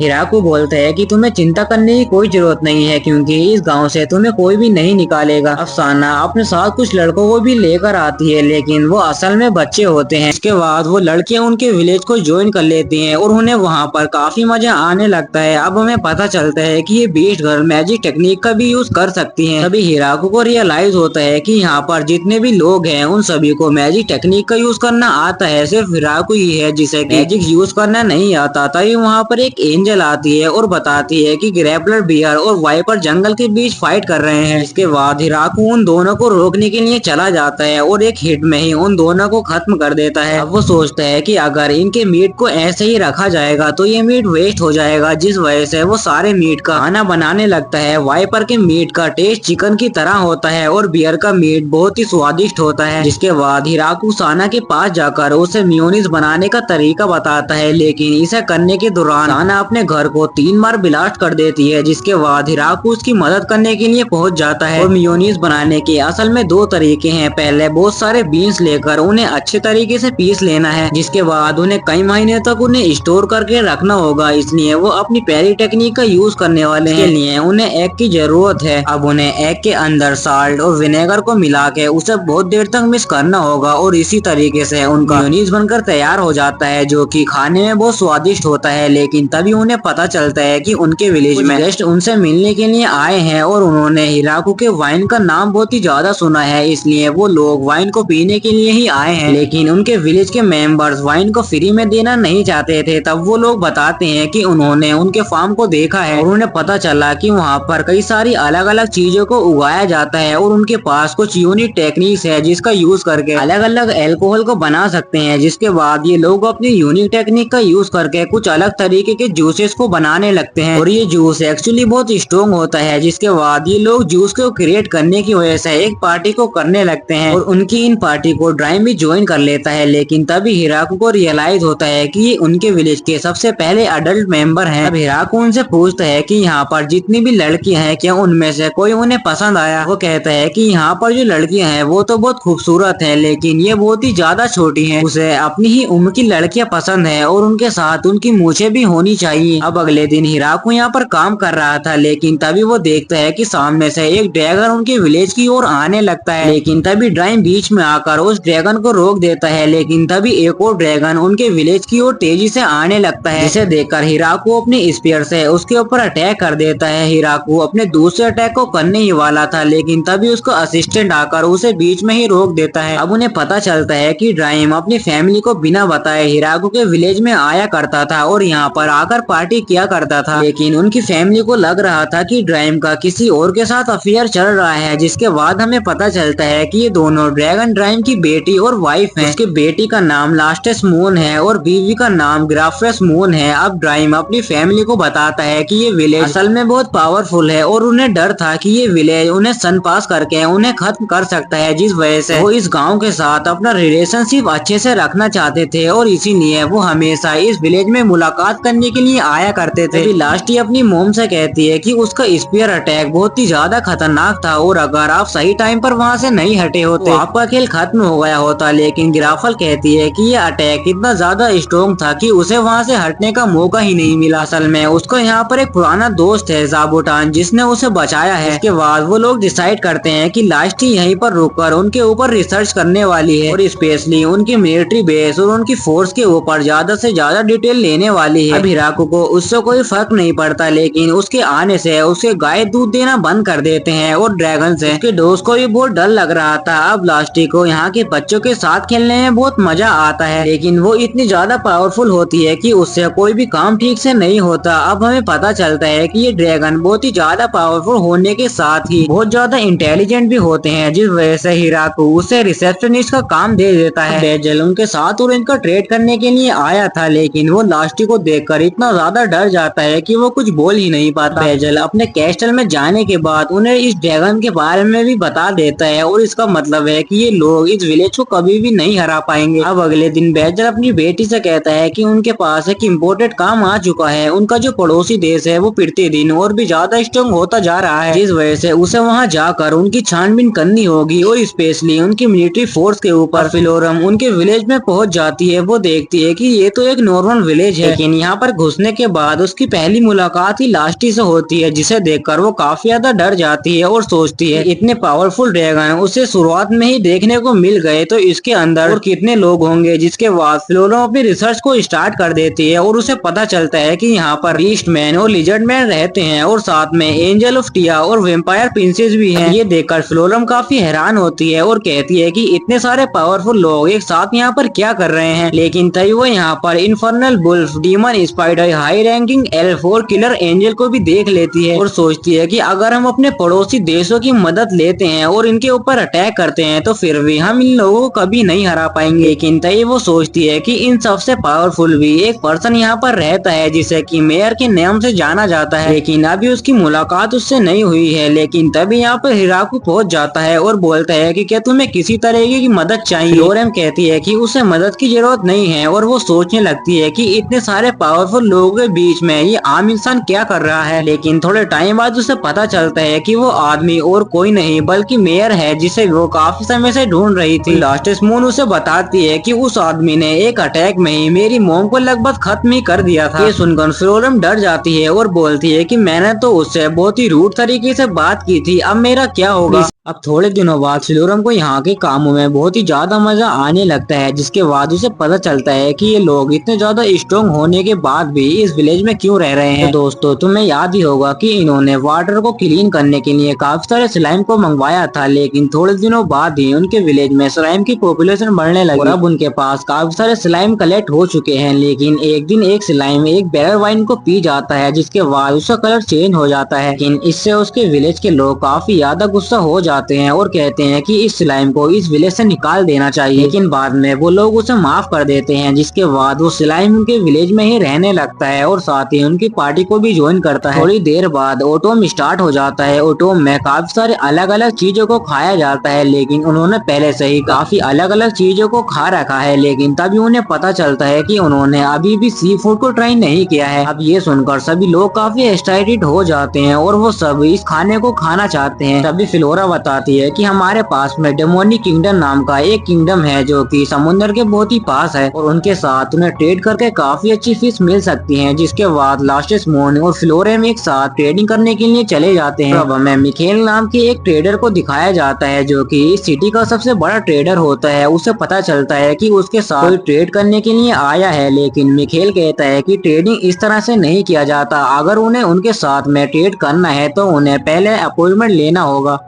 हिराकू बोलते हैं कि तुम्हें चिंता करने की कोई जरूरत नहीं है क्योंकि इस गांव से तुम्हें कोई भी नहीं निकालेगा। अफसाना अपने साथ कुछ लड़कों को भी लेकर आती है, लेकिन वो असल में बच्चे होते हैं। इसके बाद वो लड़कियां उनके विलेज को ज्वाइन कर लेती हैं और उन्हें वहां पर काफी मजा आने लगता है। अब हमें पता चलता है कि ये बीस्ट गर्ल मैजिक टेक्निक का भी यूज कर सकती है। तभी हिराकू को रियलाइज होता है कि यहाँ पर जितने भी लोग हैं उन सभी को मैजिक टेक्निक का यूज करना आता है, सिर्फ हिराकू ही है जिसे मैजिक यूज करना नहीं आता। तभी वहाँ पर एक एंजल आती है और बताती है कि ग्रैपलर बियर और वाइपर जंगल के बीच फाइट कर रहे हैं। इसके बाद हिराकू उन दोनों को रोकने के लिए चला जाता है और एक हिट में ही उन दोनों को खत्म कर देता है। अब वो सोचता है कि अगर इनके मीट को ऐसे ही रखा जाएगा तो ये मीट वेस्ट हो जाएगा, जिस वजह से वो सारे मीट का खाना बनाने लगता है। वाइपर के मीट का टेस्ट चिकन की तरह होता है और बियर का मीट बहुत ही स्वादिष्ट होता है। जिसके बाद हिराकू साना के पास जाकर उसे मेयोनीज बनाने का तरीका बताता है, लेकिन इसे करने के दौरान साना अपने घर को 3 बार ब्लास्ट कर देती है। जिसके बाद हिराकू उसकी मदद करने के लिए पहुंच जाता है। और मेयोनीज बनाने के असल में 2 तरीके हैं। पहले बहुत सारे बीन्स लेकर उन्हें अच्छे तरीके से पीस लेना है, जिसके बाद उन्हें कई महीने तक उन्हें स्टोर करके रखना होगा, इसलिए वो अपनी पहली टेक्निक का यूज करने वाले हैं। इसके लिए उन्हें एग की जरूरत है। अब उन्हें एग के अंदर साल्ट और विनेगर को मिला के उसे बहुत देर तक मिक्स करना होगा और इसी तरीके से उनका मेयोनीज बनकर तैयार हो जाता है, जो कि खाने में बहुत स्वादिष्ट होता है। लेकिन तभी उन्हें पता चलता है कि उनके विलेज में गेस्ट उनसे मिलने के लिए आए हैं और उन्होंने हिराकू के वाइन का नाम बहुत ही ज्यादा सुना है, इसलिए वो लोग वाइन को पीने के लिए ही आए हैं। लेकिन उनके विलेज के मेंबर्स वाइन को फ्री में देना नहीं चाहते थे। तब वो लोग बताते हैं कि उन्होंने उनके फार्म को देखा है और उन्हें पता चला कि वहाँ पर कई सारी अलग अलग चीजों को उगाया जाता है और उनके पास कुछ यूनिक टेक्निक्स है जिसका यूज करके अलग अलग एल्कोहल को बना सकते हैं। जिसके बाद ये लोग अपनी यूनिक टेक्निक का यूज करके कुछ अलग तरीके के जूसेस को बनाने लगते हैं और ये जूस एक्चुअली बहुत स्ट्रॉन्ग होता है। जिसके बाद ये लोग जूस को क्रिएट करने की वजह से एक पार्टी को करने लगते हैं और उनकी इन पार्टी को ड्राइम भी ज्वाइन कर लेता है। लेकिन तभी हिराकू को रियलाइज होता है कि ये उनके विलेज के सबसे पहले अडल्ट मेंबर हैं। अब हिराकू उनसे पूछता है कि यहाँ पर जितनी भी लड़कियां हैं क्या उनमें से कोई उन्हें पसंद आया। वो कहता है कि यहाँ पर जो लड़कियां हैं वो तो बहुत खूबसूरत हैं, लेकिन ये बहुत ही ज्यादा छोटी हैं। उसे अपनी ही उम्र की लड़कियां पसंद है और उनके साथ उनकी मूछें भी होनी चाहिए। अब अगले दिन हिराकू यहाँ पर काम कर रहा था, लेकिन तभी वो देखता है कि सामने से एक ड्रैगन उनके विलेज की ओर आने लगता है। लेकिन तभी ड्राइम बीच में आकर उस ड्रैगन को रोक देता है। लेकिन तभी एक और ड्रैगन उनके विलेज की ओर तेजी से आने लगता है, जिसे देखकर हिराकू अपने स्पीयर से उसके ऊपर अटैक कर देता है। हिराकू अपने दूसरे अटैक को करने ही वाला था, लेकिन तभी उसका असिस्टेंट आकर उसे बीच में ही रोक देता है। अब उन्हें पता चलता है कि ड्राइम अपनी फैमिली को बिना बताए हिराकू के विलेज में आया करता था और यहाँ पर आकर पार्टी किया करता था, लेकिन उनकी फैमिली को लग रहा था कि ड्राइम का किसी और के साथ अफेयर चल रहा है, जिसके बाद हमें पता चलता है कि ये दोनों ड्रैगन ड्राइम की बेटी और वाइफ हैं। उसकी बेटी का नाम लास्टेस मून है और बीवी का नाम ग्राफेस मून है। अब ड्राइम अपनी फैमिली को बताता है कि ये विलेज असल में बहुत पावरफुल है और उन्हें डर था कि ये विलेज उन्हें सन पास करके उन्हें खत्म कर सकता है, जिस वजह से वो इस गांव के साथ अपना रिलेशनशिप अच्छे से रखना चाहते थे और इसीलिए वो हमेशा इस विलेज में मुलाकात करने के लिए आया करते थे। लास्टी अपनी मोम से कहती है कि उसका स्पीयर अटैक बहुत ही ज्यादा खतरनाक था और अगर आप सही टाइम पर वहाँ से नहीं हटे होते तो आपका खेल खत्म हो गया होता, लेकिन गिराफल कहती है कि ये अटैक इतना ज्यादा स्ट्रॉन्ग था कि उसे वहाँ से हटने का मौका ही नहीं मिला। असल में उसको यहाँ पर एक पुराना दोस्त है ज़ाबुटान, जिसने उसे बचाया है। इसके बाद वो लोग डिसाइड करते हैं कि लास्टी यहीं पर रुककर उनके ऊपर रिसर्च करने वाली है और स्पेशली उनकी मिलिट्री बेस और उनकी फोर्स के ऊपर ज्यादा से ज्यादा डिटेल लेने वाली है। अब हिराको को उससे कोई फर्क नहीं पड़ता, लेकिन उसके आने से उसे गाय दूध देना बंद कर देते हैं और ड्रैगन से उसके दोस्त को भी बहुत डर लग रहा था। अब लास्टी को यहाँ के बच्चों के साथ खेलने में बहुत मजा आता है, लेकिन वो इतनी ज्यादा पावरफुल होती है कि उससे कोई भी काम ठीक से नहीं होता। अब हमें पता चलता है कि ये ड्रैगन बहुत ही ज्यादा पावरफुल होने के साथ ही बहुत ज्यादा इंटेलिजेंट भी होते हैं, जिस वजह से हिराको उसे रिसेप्शनिस्ट का काम दे देता है। बेजल उनके साथ और इनका ट्रेड करने के लिए आया था, लेकिन वो लास्टी को देखकर इतना ज्यादा डर जाता है कि वो कुछ बोल ही नहीं पाता। बेजल अपने कैस्टल में जाने के बाद उन्हें इस ड्रैगन के बारे में भी बता देता है और इसका मतलब है कि ये लोग इस विलेज को कभी भी नहीं हरा पाएंगे। अब अगले दिन बेजल अपनी बेटी से कहता है कि उनके पास एक इम्पोर्टेड काम आ चुका है। उनका जो पड़ोसी देश है वो प्रति दिन और भी ज्यादा स्ट्रॉन्ग होता जा रहा है, जिस वजह से उसे वहाँ जाकर उनकी छानबीन करनी होगी और स्पेशली उनकी मिलिट्री फोर्स के ऊपर। फिलोरम उनके विलेज में पहुंच जाती है। वो देखती है कि ये तो एक नॉर्मल विलेज है, लेकिन यहाँ पर घुसने के बाद उसकी पहली मुलाकात ही लास्टी से होती है, जिसे देखकर वो काफी ज्यादा डर जाती है और सोचती है इतने पावरफुल ड्रैगन उसे शुरुआत में ही देखने को मिल गए तो इसके अंदर और कितने लोग होंगे। जिसके बाद फिलोरम अपनी रिसर्च को स्टार्ट कर देती है और उसे पता चलता है कि यहाँ पर बीस्ट मैन और लिजर्ड मैन रहते हैं और साथ में एंजल ऑफ टिया और वेम्पायर प्रिंसेस भी हैं। ये देखकर फिलोरम काफी हैरान होती है और कहती है कि इतने सारे पावरफुल लोग एक साथ यहाँ पर क्या कर रहे हैं, लेकिन तभी वो यहाँ पर infernal wolf, demon spider, high ranking elf और किलर एंजल को भी देख लेती है और सोचती है कि अगर हम अपने पड़ोसी देशों की मदद लेते हैं और इनके ऊपर अटैक करते हैं तो फिर भी हम इन लोगों को कभी नहीं हरा पाएंगे। लेकिन तभी वो सोचती है कि इन सबसे पावरफुल भी एक पर्सन यहाँ पर रहता है जिसे कि मेयर के नाम से जाना जाता है, लेकिन अभी उसकी मुलाकात उससे नहीं हुई है। लेकिन तभी यहाँ पर हिराको पहुंच जाता है और बोलता है कि क्या तुम्हें किसी तरह की मदद चाहिए। लोरेम कहती है कि उसे मदद की जरूरत नहीं है और वो सोचने लगती है कि इतने सारे पावरफुल लोगों के बीच में ये आम इंसान क्या कर रहा है। लेकिन थोड़े टाइम बाद उसे पता चलता है कि वो आदमी और कोई नहीं बल्कि मेयर है, जिसे वो काफी समय से ढूंढ रही थी। लास्टेस मून उसे बताती है कि उस आदमी ने एक अटैक में ही मेरी मॉम को लगभग खत्म ही कर दिया था। ये सुनकर फिलोरम डर जाती है और बोलती है कि मैंने तो उससे बहुत ही रूड तरीके से बात की थी, अब मेरा क्या होगा। अब थोड़े दिनों बाद फिलोरम को यहाँ के कामों में बहुत ही ज्यादा मजा आने लगता है, जिसके बाद उसे पता चलता है कि ये लोग इतने ज्यादा स्ट्रॉन्ग होने के बाद भी इस विलेज में क्यों रह रहे हैं। तो दोस्तों तुम्हें याद ही होगा कि इन्होंने वाटर को क्लीन करने के लिए काफी सारे स्लाइम को मंगवाया था, लेकिन थोड़े दिनों बाद ही उनके विलेज में स्लाइम की पॉपुलेशन बढ़ने लगी और अब उनके पास काफी सारे स्लाइम कलेक्ट हो चुके हैं। लेकिन एक दिन एक स्लाइम एक बैरल वाइन को पी जाता है, जिसके बाद उसका कलर चेंज हो जाता है। लेकिन इससे उसके विलेज के लोग काफी ज्यादा गुस्सा हो जाते हैं और कहते हैं कि इस स्लाइम को इस विलेज से निकाल देना चाहिए, लेकिन बाद में वो लोग उसे माफ कर देते हैं। जिसके बाद वो स्लाइम उनके विलेज में ही रहने लगता है और साथ ही उनकी पार्टी को भी ज्वाइन करता है। थोड़ी देर बाद ऑटोम स्टार्ट हो जाता है। ऑटोम में काफी सारे अलग अलग चीजों को खाया जाता है, लेकिन उन्होंने पहले से ही काफी अलग अलग चीजों को खा रखा है। लेकिन तभी उन्हें पता चलता है कि उन्होंने अभी भी सी फूड को ट्राई नहीं किया है। अब ये सुनकर सभी लोग काफी एक्साइटेड हो जाते हैं और वो सब इस खाने को खाना चाहते हैं। तभी फिलोरा बताती है कि हमारे पास में डेमोनिक किंगडम नाम का एक किंगडम है जो कि समुद्र के बहुत ही पास है और उनके साथ उन्हें ट्रेड करके काफी अच्छी फिश मिल सकती है। जिसके बाद लास्टेस मून और फिलोरेम एक साथ ट्रेडिंग करने के लिए चले जाते हैं। अब हमें मिखेल नाम के एक ट्रेडर को दिखाया जाता है जो कि इस सिटी का सबसे बड़ा ट्रेडर होता है। उसे पता चलता है कि उसके साथ कोई ट्रेड करने के लिए आया है, लेकिन मिखेल कहता है कि ट्रेडिंग इस तरह से नहीं किया जाता। अगर उन्हें उनके साथ में ट्रेड करना है तो उन्हें पहले अपॉइंटमेंट लेना होगा।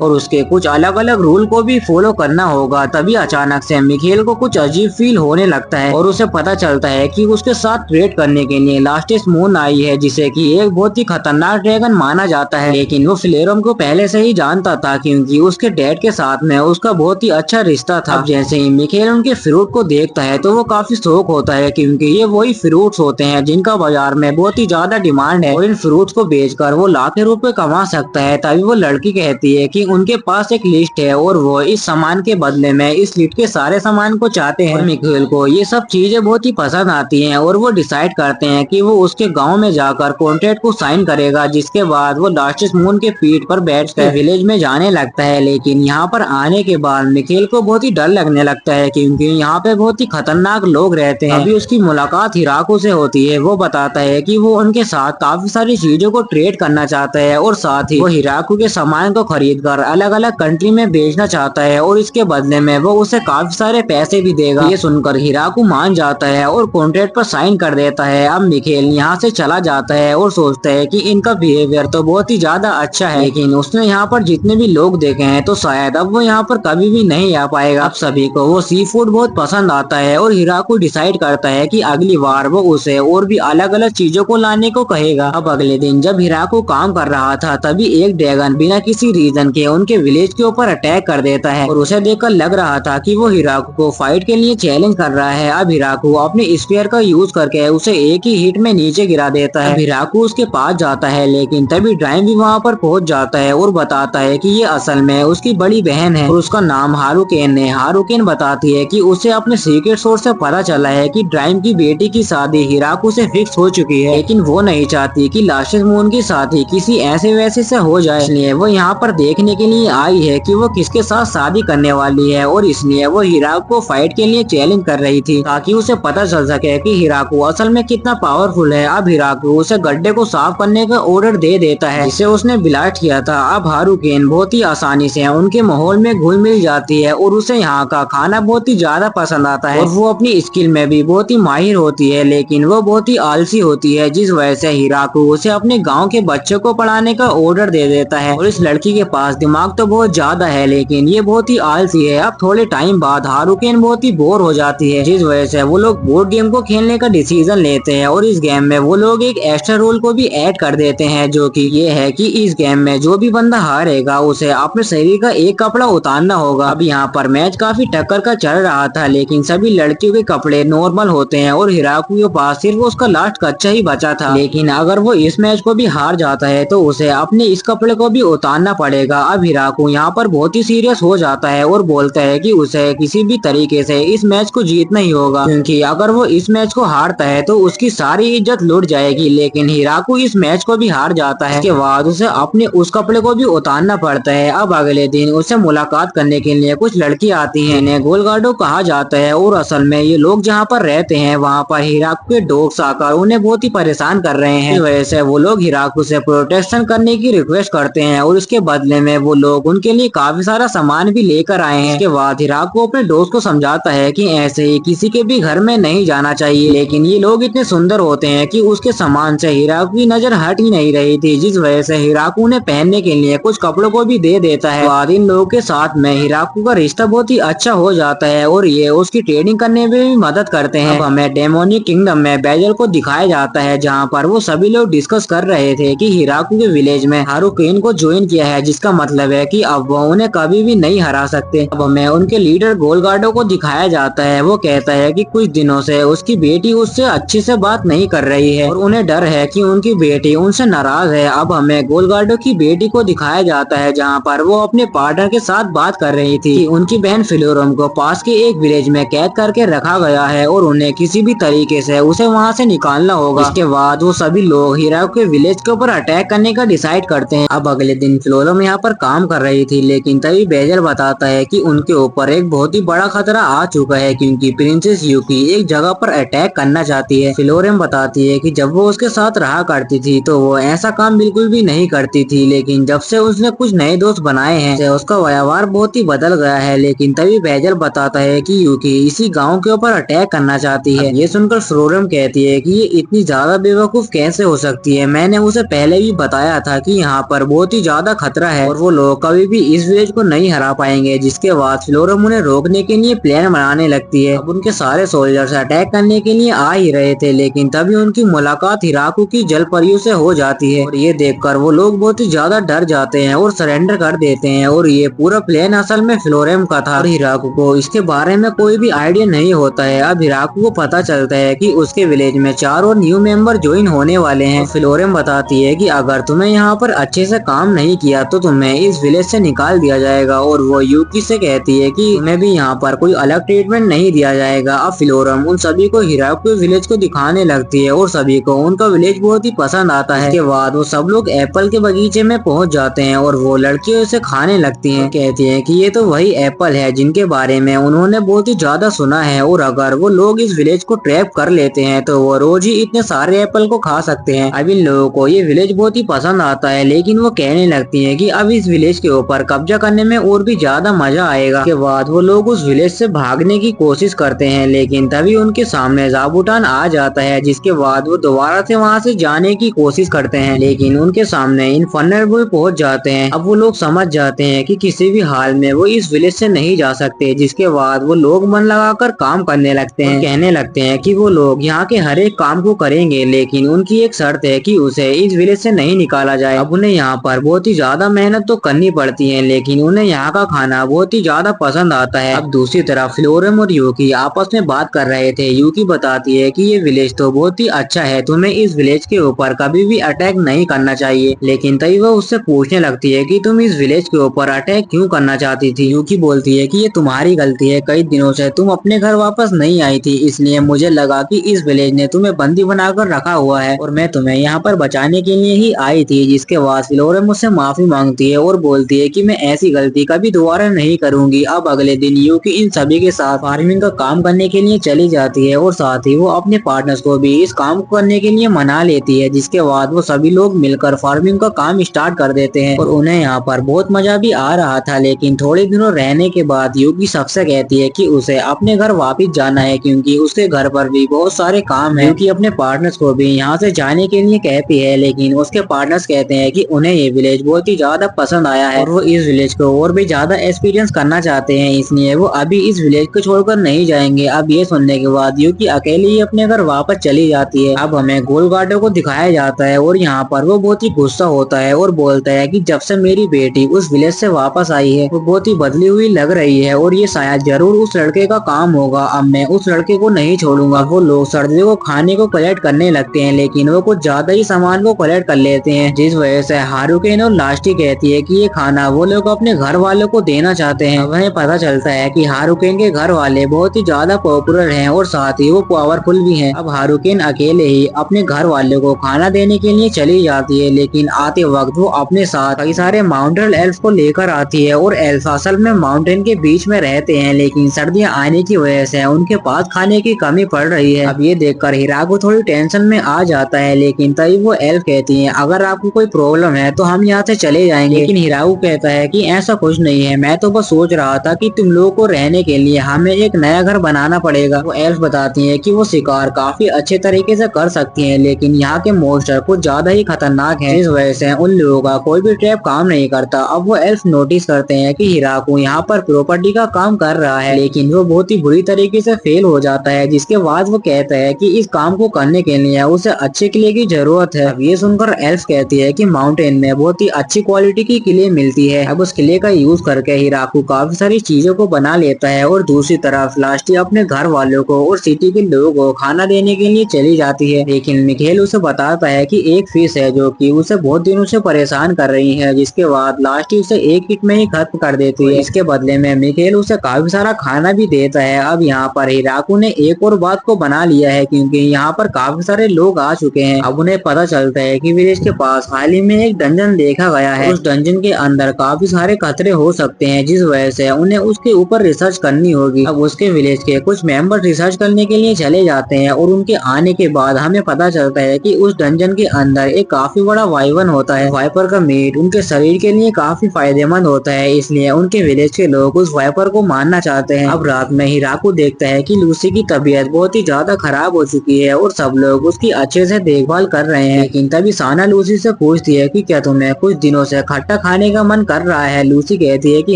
और उसके कुछ अलग अलग रूल को भी फॉलो करना होगा। तभी अचानक से मिखेल को कुछ अजीब फील होने लगता है और उसे पता चलता है कि उसके साथ ट्रेड करने के लिए लास्टिस मून आई है, जिसे कि एक बहुत ही खतरनाक ड्रैगन माना जाता है। लेकिन वो फ्लेरम को पहले से ही जानता था, क्योंकि उसके डैड के साथ में उसका बहुत ही अच्छा रिश्ता था। अब जैसे ही मिखेल उनके फ्रूट को देखता है तो वो काफी शौक होता है, क्योंकि ये वही फ्रूट्स होते हैं जिनका बाजार में बहुत ही ज्यादा डिमांड है और इन फ्रूट्स को बेचकर वो लाखों रुपए कमा सकता है। तभी वो लड़की कहती है कि उनके पास एक लिस्ट है और वो इस सामान के बदले में इस लिस्ट के सारे सामान को चाहते हैं। मिखेल को ये सब चीजें बहुत ही पसंद आती हैं और वो डिसाइड करते हैं कि वो उसके गांव में जाकर कॉन्ट्रैक्ट को साइन करेगा, जिसके बाद वो लास्टिस मून के पीठ पर बैठकर विलेज में जाने लगता है। लेकिन यहाँ पर आने के बाद मिखेल को बहुत ही डर लगने लगता है, क्योंकि यहाँ पे बहुत ही खतरनाक लोग रहते हैं। अभी उसकी मुलाकात हिराको से होती है। वो बताता है कि वो उनके साथ काफी सारी चीजों को ट्रेड करना चाहता है और साथ ही वो हिराको के सामान को खरीद कर अलग अलग कंट्री में बेचना चाहता है और इसके बदले में वो उसे काफी सारे पैसे भी देगा। ये सुनकर हिराको मान जाता है और कॉन्ट्रैक्ट पर साइन कर देता है। अब मिखेल यहाँ से चला जाता है और सोचता है कि इनका बिहेवियर तो बहुत ही ज्यादा अच्छा है, लेकिन उसने यहाँ पर जितने भी लोग देखे हैं तो शायद अब वो यहाँ पर कभी भी नहीं आ पाएगा। अब सभी को वो सी फूड बहुत पसंद आता है और हिराको डिसाइड करता है कि अगली बार वो उसे और भी अलग अलग चीजों को लाने को कहेगा। अब अगले दिन जब हिराको काम कर रहा था तभी एक ड्रैगन बिना किसी रीजन के उनके विलेज के ऊपर अटैक कर देता है और उसे देखकर लग रहा था कि वो हिराको को फाइट के लिए चैलेंज कर रहा है। अब हिराको अपने स्पीयर का यूज करके उसे एक ही हिट में नीचे गिरा देता है। हिराको उसके पास जाता है, लेकिन तभी ड्राइम भी वहाँ पर पहुँच जाता है और बताता है कि ये असल में उसकी बड़ी बहन है और उसका नाम हारुकेन है। हारुकेन बताती है कि उसे अपने सीक्रेट सोर्स से पता चला है कि ड्राइम की बेटी की शादी हिराको से फिक्स हो चुकी है, लेकिन वो नहीं चाहती कि लास्टिस मून की शादी किसी ऐसे वैसे से हो जाए। इसलिए वो यहाँ पर देखने के लिए आई है कि वो किसके साथ शादी करने वाली है और इसलिए वो हिराको को फाइट के लिए चैलेंज कर रही थी, ताकि उसे पता चल सके कि हिराको असल में कितना पावरफुल है। अब हिराको उसे गड्ढे को साफ करने का ऑर्डर दे देता है, जिसे उसने ब्लास्ट किया था। अब हारुकेन बहुत ही आसानी से उनके माहौल में घुल मिल जाती है और उसे यहाँ का खाना बहुत ही ज्यादा पसंद आता है और वो अपनी स्किल में भी बहुत ही माहिर होती है, लेकिन वो बहुत ही आलसी होती है, जिस वजह से हिराको उसे अपने गांव के बच्चों को पढ़ाने का ऑर्डर दे देता है। और इस लड़की के पास दिमाग तो बहुत ज्यादा है, लेकिन ये बहुत ही आलसी है। अब थोड़े टाइम बाद हारुकेन बहुत ही बोर हो जाती है, जिस वजह से वो लोग बोर्ड गेम को खेलने का डिसीजन लेते हैं और इस गेम में वो लोग एक एक्स्ट्रा रोल को भी ऐड कर देते हैं, जो कि ये है कि इस गेम में जो भी बंदा हारेगा उसे अपने शरीर का एक कपड़ा उतारना होगा। अब यहाँ पर मैच काफी टक्कर का चल रहा था, लेकिन सभी लड़कियों के कपड़े नॉर्मल होते हैं और हिराको के पास सिर्फ उसका लास्ट कच्चा ही बचा था। लेकिन अगर वो इस मैच को भी हार जाता है तो उसे अपने इस कपड़े को भी उतारना पड़ेगा। अब हिराको यहाँ पर बहुत ही सीरियस हो जाता है और बोलता है कि उसे किसी भी तरीके से इस मैच को जीतना ही होगा, क्योंकि अगर वो इस मैच को हारता है तो उसकी सारी इज्जत लुट जाएगी। लेकिन हिराको इस मैच को भी हार जाता है। इसके बाद उसे अपने उस कपड़े को भी उतारना पड़ता है। अब अगले दिन उसे मुलाकात करने के लिए कुछ लड़की आती हैं, इन्हें गोलगार्डो कहा जाता है और असल में ये लोग जहाँ पर रहते हैं वहाँ पर हिराको के डॉग्स आकर उन्हें बहुत ही परेशान कर रहे हैं। इस वजह से वो लोग हिराको से प्रोटेक्शन करने की रिक्वेस्ट करते हैं और इसके बदले में वो लोग उनके लिए काफी सारा सामान भी लेकर आए हैं। इसके बाद हिराको अपने दोस्त को समझाता है कि ऐसे ही किसी के भी घर में नहीं जाना चाहिए, लेकिन ये लोग इतने सुंदर होते हैं कि उसके सामान से हिराको की नजर हट ही नहीं रही थी, जिस वजह से हिराको उन्हें पहनने के लिए कुछ कपड़ों को भी दे देता है। बाद इन लोगों के साथ में हिराको का रिश्ता बहुत ही अच्छा हो जाता है और ये उसकी ट्रेडिंग करने में भी मदद करते हैं। अब हमें डेमोनिक किंगडम में बेजल को दिखाया जाता है, जहाँ पर वो सभी लोग डिस्कस कर रहे थे कि हिराको के विलेज में हारुकेन को ज्वाइन किया है, जिसका मतलब है कि अब वो उन्हें कभी भी नहीं हरा सकते। अब हमें उनके लीडर गोलगार्डो को दिखाया जाता है। वो कहता है कि कुछ दिनों से उसकी बेटी उससे अच्छे से बात नहीं कर रही है और उन्हें डर है कि उनकी बेटी उनसे नाराज है। अब हमें गोलगार्डो की बेटी को दिखाया जाता है, जहाँ पर वो अपने पार्टनर के साथ बात कर रही थी कि उनकी बहन फ्लोरम को पास के एक विलेज में कैद करके रखा गया है और उन्हें किसी भी तरीके से उसे वहाँ से निकालना होगा। इसके बाद वो सभी लोग हिराको के विलेज के ऊपर अटैक करने का डिसाइड करते हैं। अब अगले दिन फ्लोरम यहाँ पर काम कर रही थी, लेकिन तभी बेजल बताता है कि उनके ऊपर एक बहुत ही बड़ा खतरा आ चुका है, क्योंकि प्रिंसेस यूकी एक जगह पर अटैक करना चाहती है। फ्लोरम बताती है कि जब वो उसके साथ रहा करती थी तो वो ऐसा काम बिल्कुल भी नहीं करती थी, लेकिन जब से उसने कुछ नए दोस्त बनाए हैं उसका व्यवहार बहुत ही बदल गया है। लेकिन तभी बेजल बताता है कि यूकी इसी गांव के ऊपर अटैक करना चाहती है। ये सुनकर फ्लोरम कहती है कि ये इतनी ज्यादा बेवकूफ कैसे हो सकती है, मैंने उसे पहले भी बताया था कि यहाँ पर बहुत ही ज्यादा खतरा है और वो लोग कभी भी इस विलेज को नहीं हरा पाएंगे। जिसके बाद फ्लोरम उन्हें रोकने के लिए प्लान बनाने लगती है। अब उनके सारे सोल्जर्स अटैक करने के लिए आ ही रहे थे, लेकिन तभी उनकी मुलाकात हिराकू की जल परियों से हो जाती है और ये देखकर वो लोग बहुत ही ज्यादा डर जाते हैं और सरेंडर कर देते हैं। और ये पूरा प्लान असल में फ्लोरेम का था और हिराकू को इसके बारे में कोई भी आइडिया नहीं होता है। अब हिराकू को पता चलता है कि उसके विलेज में 4 और न्यू मेंबर ज्वाइन होने वाले हैं। फ्लोरेम बताती है कि अगर तुम्हें यहाँ पर अच्छे से काम नहीं किया तो तुम्हें इस विलेज से निकाल दिया जाएगा। और वो यूकी से कहती है कि तुम्हें भी यहाँ पर कोई अलग ट्रीटमेंट नहीं दिया जाएगा। अब फ्लोरम उन सभी को हिराकू विलेज को दिखाने लगती है और सभी को उनका विलेज बहुत ही पसंद आता है। इसके बाद वो सब लोग एप्पल के बगीचे में पहुँच जाते हैं और वो लड़कियों से खाने लगती है। कहती है कि ये तो वही एप्पल है जिनके बारे में उन्होंने बहुत ही ज्यादा सुना है और अगर वो लोग इस विलेज को ट्रैप कर लेते हैं तो वो रोज ही इतने सारे एप्पल को खा सकते हैं। अब इन लोगों को ये विलेज बहुत ही पसंद आता है, लेकिन वो कहने लगती है कि अब इस विलेज के ऊपर कब्जा करने में और भी ज्यादा मजा आएगा। इसके बाद वो लोग उस विलेज से भागने की कोशिश करते हैं, लेकिन तभी उनके सामने ज़ाबुटान आ जाता है। जिसके बाद वो दोबारा से वहाँ से जाने की कोशिश करते हैं, लेकिन उनके सामने इनफर्नल पहुंच जाते हैं। अब वो लोग समझ जाते हैं कि किसी भी हाल में वो इस विलेज से नहीं जा सकते। जिसके बाद वो लोग मन लगाकर काम करने लगते हैं, कहने लगते हैं कि वो लोग यहाँ के हर एक काम को करेंगे, लेकिन उनकी एक शर्त है कि उसे इस विलेज से नहीं निकाला जाए। अब उन्हें यहाँ पर बहुत ही ज्यादा मेहनत तो करनी पड़ती है, लेकिन उन्हें यहाँ का खाना बहुत ही ज्यादा पसंद आता है। अब दूसरी तरफ फ्लोरम और यूकी आपस में बात कर रहे थे। यूकी बताती है कि ये विलेज तो बहुत ही अच्छा है, तुम्हें इस विलेज के ऊपर कभी भी अटैक नहीं करना चाहिए। लेकिन तभी वह उससे पूछने लगती है कि तुम इस विलेज के ऊपर अटैक क्यों करना चाहती थी। यूकी बोलती है कि ये तुम्हारी गलती है, कई दिनों से तुम अपने घर वापस नहीं आई थी, इसलिए मुझे लगा कि इस विलेज ने तुम्हें बंदी बनाकर रखा हुआ है और मैं तुम्हें यहाँ पर बचाने के लिए ही आई थी। जिसके बाद फ्लोरम मुझसे माफी मांगती है और बोलती है कि मैं ऐसी गलती कभी दोबारा नहीं करूंगी। अब अगले दिन यूकी इन सभी के साथ फार्मिंग का काम करने के लिए चली जाती है और साथ ही वो अपने पार्टनर्स को भी इस काम को करने के लिए मना लेती है। जिसके बाद वो सभी लोग मिलकर फार्मिंग का काम स्टार्ट कर देते हैं और उन्हें यहाँ पर बहुत मजा भी आ रहा था। लेकिन थोड़े दिनों रहने के बाद यूकी सबसे कहती है कि उसे अपने घर वापस जाना है, क्योंकि उसके घर पर भी बहुत सारे काम है। यूकी अपने पार्टनर्स को भी यहाँ से जाने के लिए कहती है, लेकिन उसके पार्टनर्स कहते हैं कि उन्हें ये विलेज बहुत ही ज्यादा पसंद आया है और वो इस विलेज को और भी ज्यादा एक्सपीरियंस करना चाहते हैं, इसलिए वो अभी इस विलेज को छोड़कर नहीं जाएंगे। अब ये सुनने के बाद यूकी अकेली ही अपने घर वापस चली जाती है। अब हमें गोलगार्डो को दिखाया जाता है और यहाँ पर वो बहुत ही गुस्सा होता है और बोलता है कि जब से मेरी बेटी उस विलेज से वापस आई है वो बहुत ही बदली हुई लग रही है और ये शायद जरूर उस लड़के का काम होगा। अब मैं उस लड़के को नहीं छोड़ूंगा। वो लोग सर्दियों को खाने को कलेक्ट करने लगते हैं, लेकिन वो कुछ ज्यादा ही सामान को कलेक्ट कर लेते हैं, जिस वजह से हारुकेन और लास्टी कहती है कि ये खाना वो लोग अपने घर वालों को देना चाहते हैं। वह पता चलता है कि हारुकेन के घर वाले बहुत ही ज्यादा पॉपुलर हैं और साथ ही वो पावरफुल भी हैं। अब हारुकेन अकेले ही अपने घर वालों को खाना देने के लिए चली जाती है, लेकिन आते वक्त वो अपने साथ कई सारे माउंटेन एल्फ को लेकर आती है और एल्फ असल में माउंटेन के बीच में रहते हैं, लेकिन सर्दियां आने की वजह से उनके पास खाने की कमी पड़ रही है। अब ये देखकर हिराकू थोड़ी टेंशन में आ जाता है, लेकिन तभी वो एल्फ कहती है अगर आपको कोई प्रॉब्लम है तो हम यहाँ से चले जाएंगे। लेकिन हिराकू कहता है कि ऐसा कुछ नहीं है, मैं तो बस सोच रहा था कि तुम लोगों को रहने के लिए हमें एक नया घर बनाना पड़ेगा। वो एल्फ बताती है कि वो शिकार काफी अच्छे तरीके से कर सकती है, लेकिन यहाँ के मॉन्स्टर कुछ ज्यादा ही खतरनाक है, इस वजह से उन लोगों का कोई भी ट्रैप काम नहीं करता। अब वो एल्फ नोटिस करते हैं कि हिराकू यहाँ पर प्रॉपर्टी का काम कर रहा है, लेकिन वो बहुत ही बुरी तरीके से फेल हो जाता है। जिसके बाद वो कहता है कि इस काम को करने के लिए उसे अच्छे किले की जरूरत है। अब ये सुनकर एल्फ कहती है कि माउंटेन में बहुत ही अच्छी क्वालिटी की किले मिलती है। अब उस किले का यूज करके हिराकू काफी सारी चीजों को बना लेता है और दूसरी तरफ लास्टी अपने घर वालों को और सिटी के लोगों को खाना देने के लिए चली जाती है। लेकिन मिखेल उसे बताता है कि एक फिश है जो कि उसे बहुत दिनों से परेशान कर रही है। जिसके बाद लास्टी उसे एक हिट में ही खत्म कर देती है। इसके बदले में मिखेल उसे काफी सारा खाना भी देता है। अब यहाँ पर हिराकू ने एक और बात को बना लिया है, क्योंकि यहाँ पर काफी सारे लोग आ चुके हैं। अब उन्हें पता चलता है कि विलेज के पास हाल ही में एक डंजन देखा गया है। उस डंजन के अंदर काफी सारे खतरे हो सकते हैं, जिस वजह से उन्हें उसके ऊपर रिसर्च करनी होगी। अब उसके विलेज के कुछ मेंबर रिसर्च करने के लिए चले जाते हैं और उनके आने के बाद हमें पता चलता है कि उस डंजन के अंदर एक काफी बड़ा वाइवन होता है। वाइपर का मीट उनके शरीर के लिए काफी फायदेमंद होता है, इसलिए उनके विलेज के लोग उस वाइपर को मारना चाहते हैं। अब रात में हिराकू देखता है कि लूसी की तबीयत बहुत ही ज्यादा खराब हो चुकी है और सब लोग उसकी अच्छे से देखभाल कर रहे हैं। लेकिन तभी साना लूसी से पूछती है कि क्या तुम्हें कुछ दिनों से खट्टा खट्टा खाने का मन कर रहा है। लूसी कहती है कि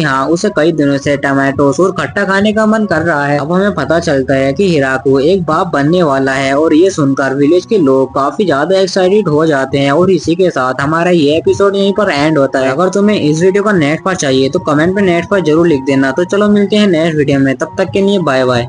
हाँ, उसे कई दिनों से टमाटोस और खट्टा खाने का मन कर रहा है। अब हमें पता चलता है कि हिराको एक बाप बनने वाला है और ये सुनकर विलेज के लोग काफी ज्यादा एक्साइटेड हो जाते हैं। और इसी के साथ हमारा ये एपिसोड यहीं पर एंड होता है। अगर तुम्हें इस वीडियो का नेक्स्ट पार्ट चाहिए तो कमेंट में नेक्स्ट पार्ट जरूर लिख देना। तो चलो मिलते हैं नेक्स्ट वीडियो में, तब तक के लिए बाय बाय।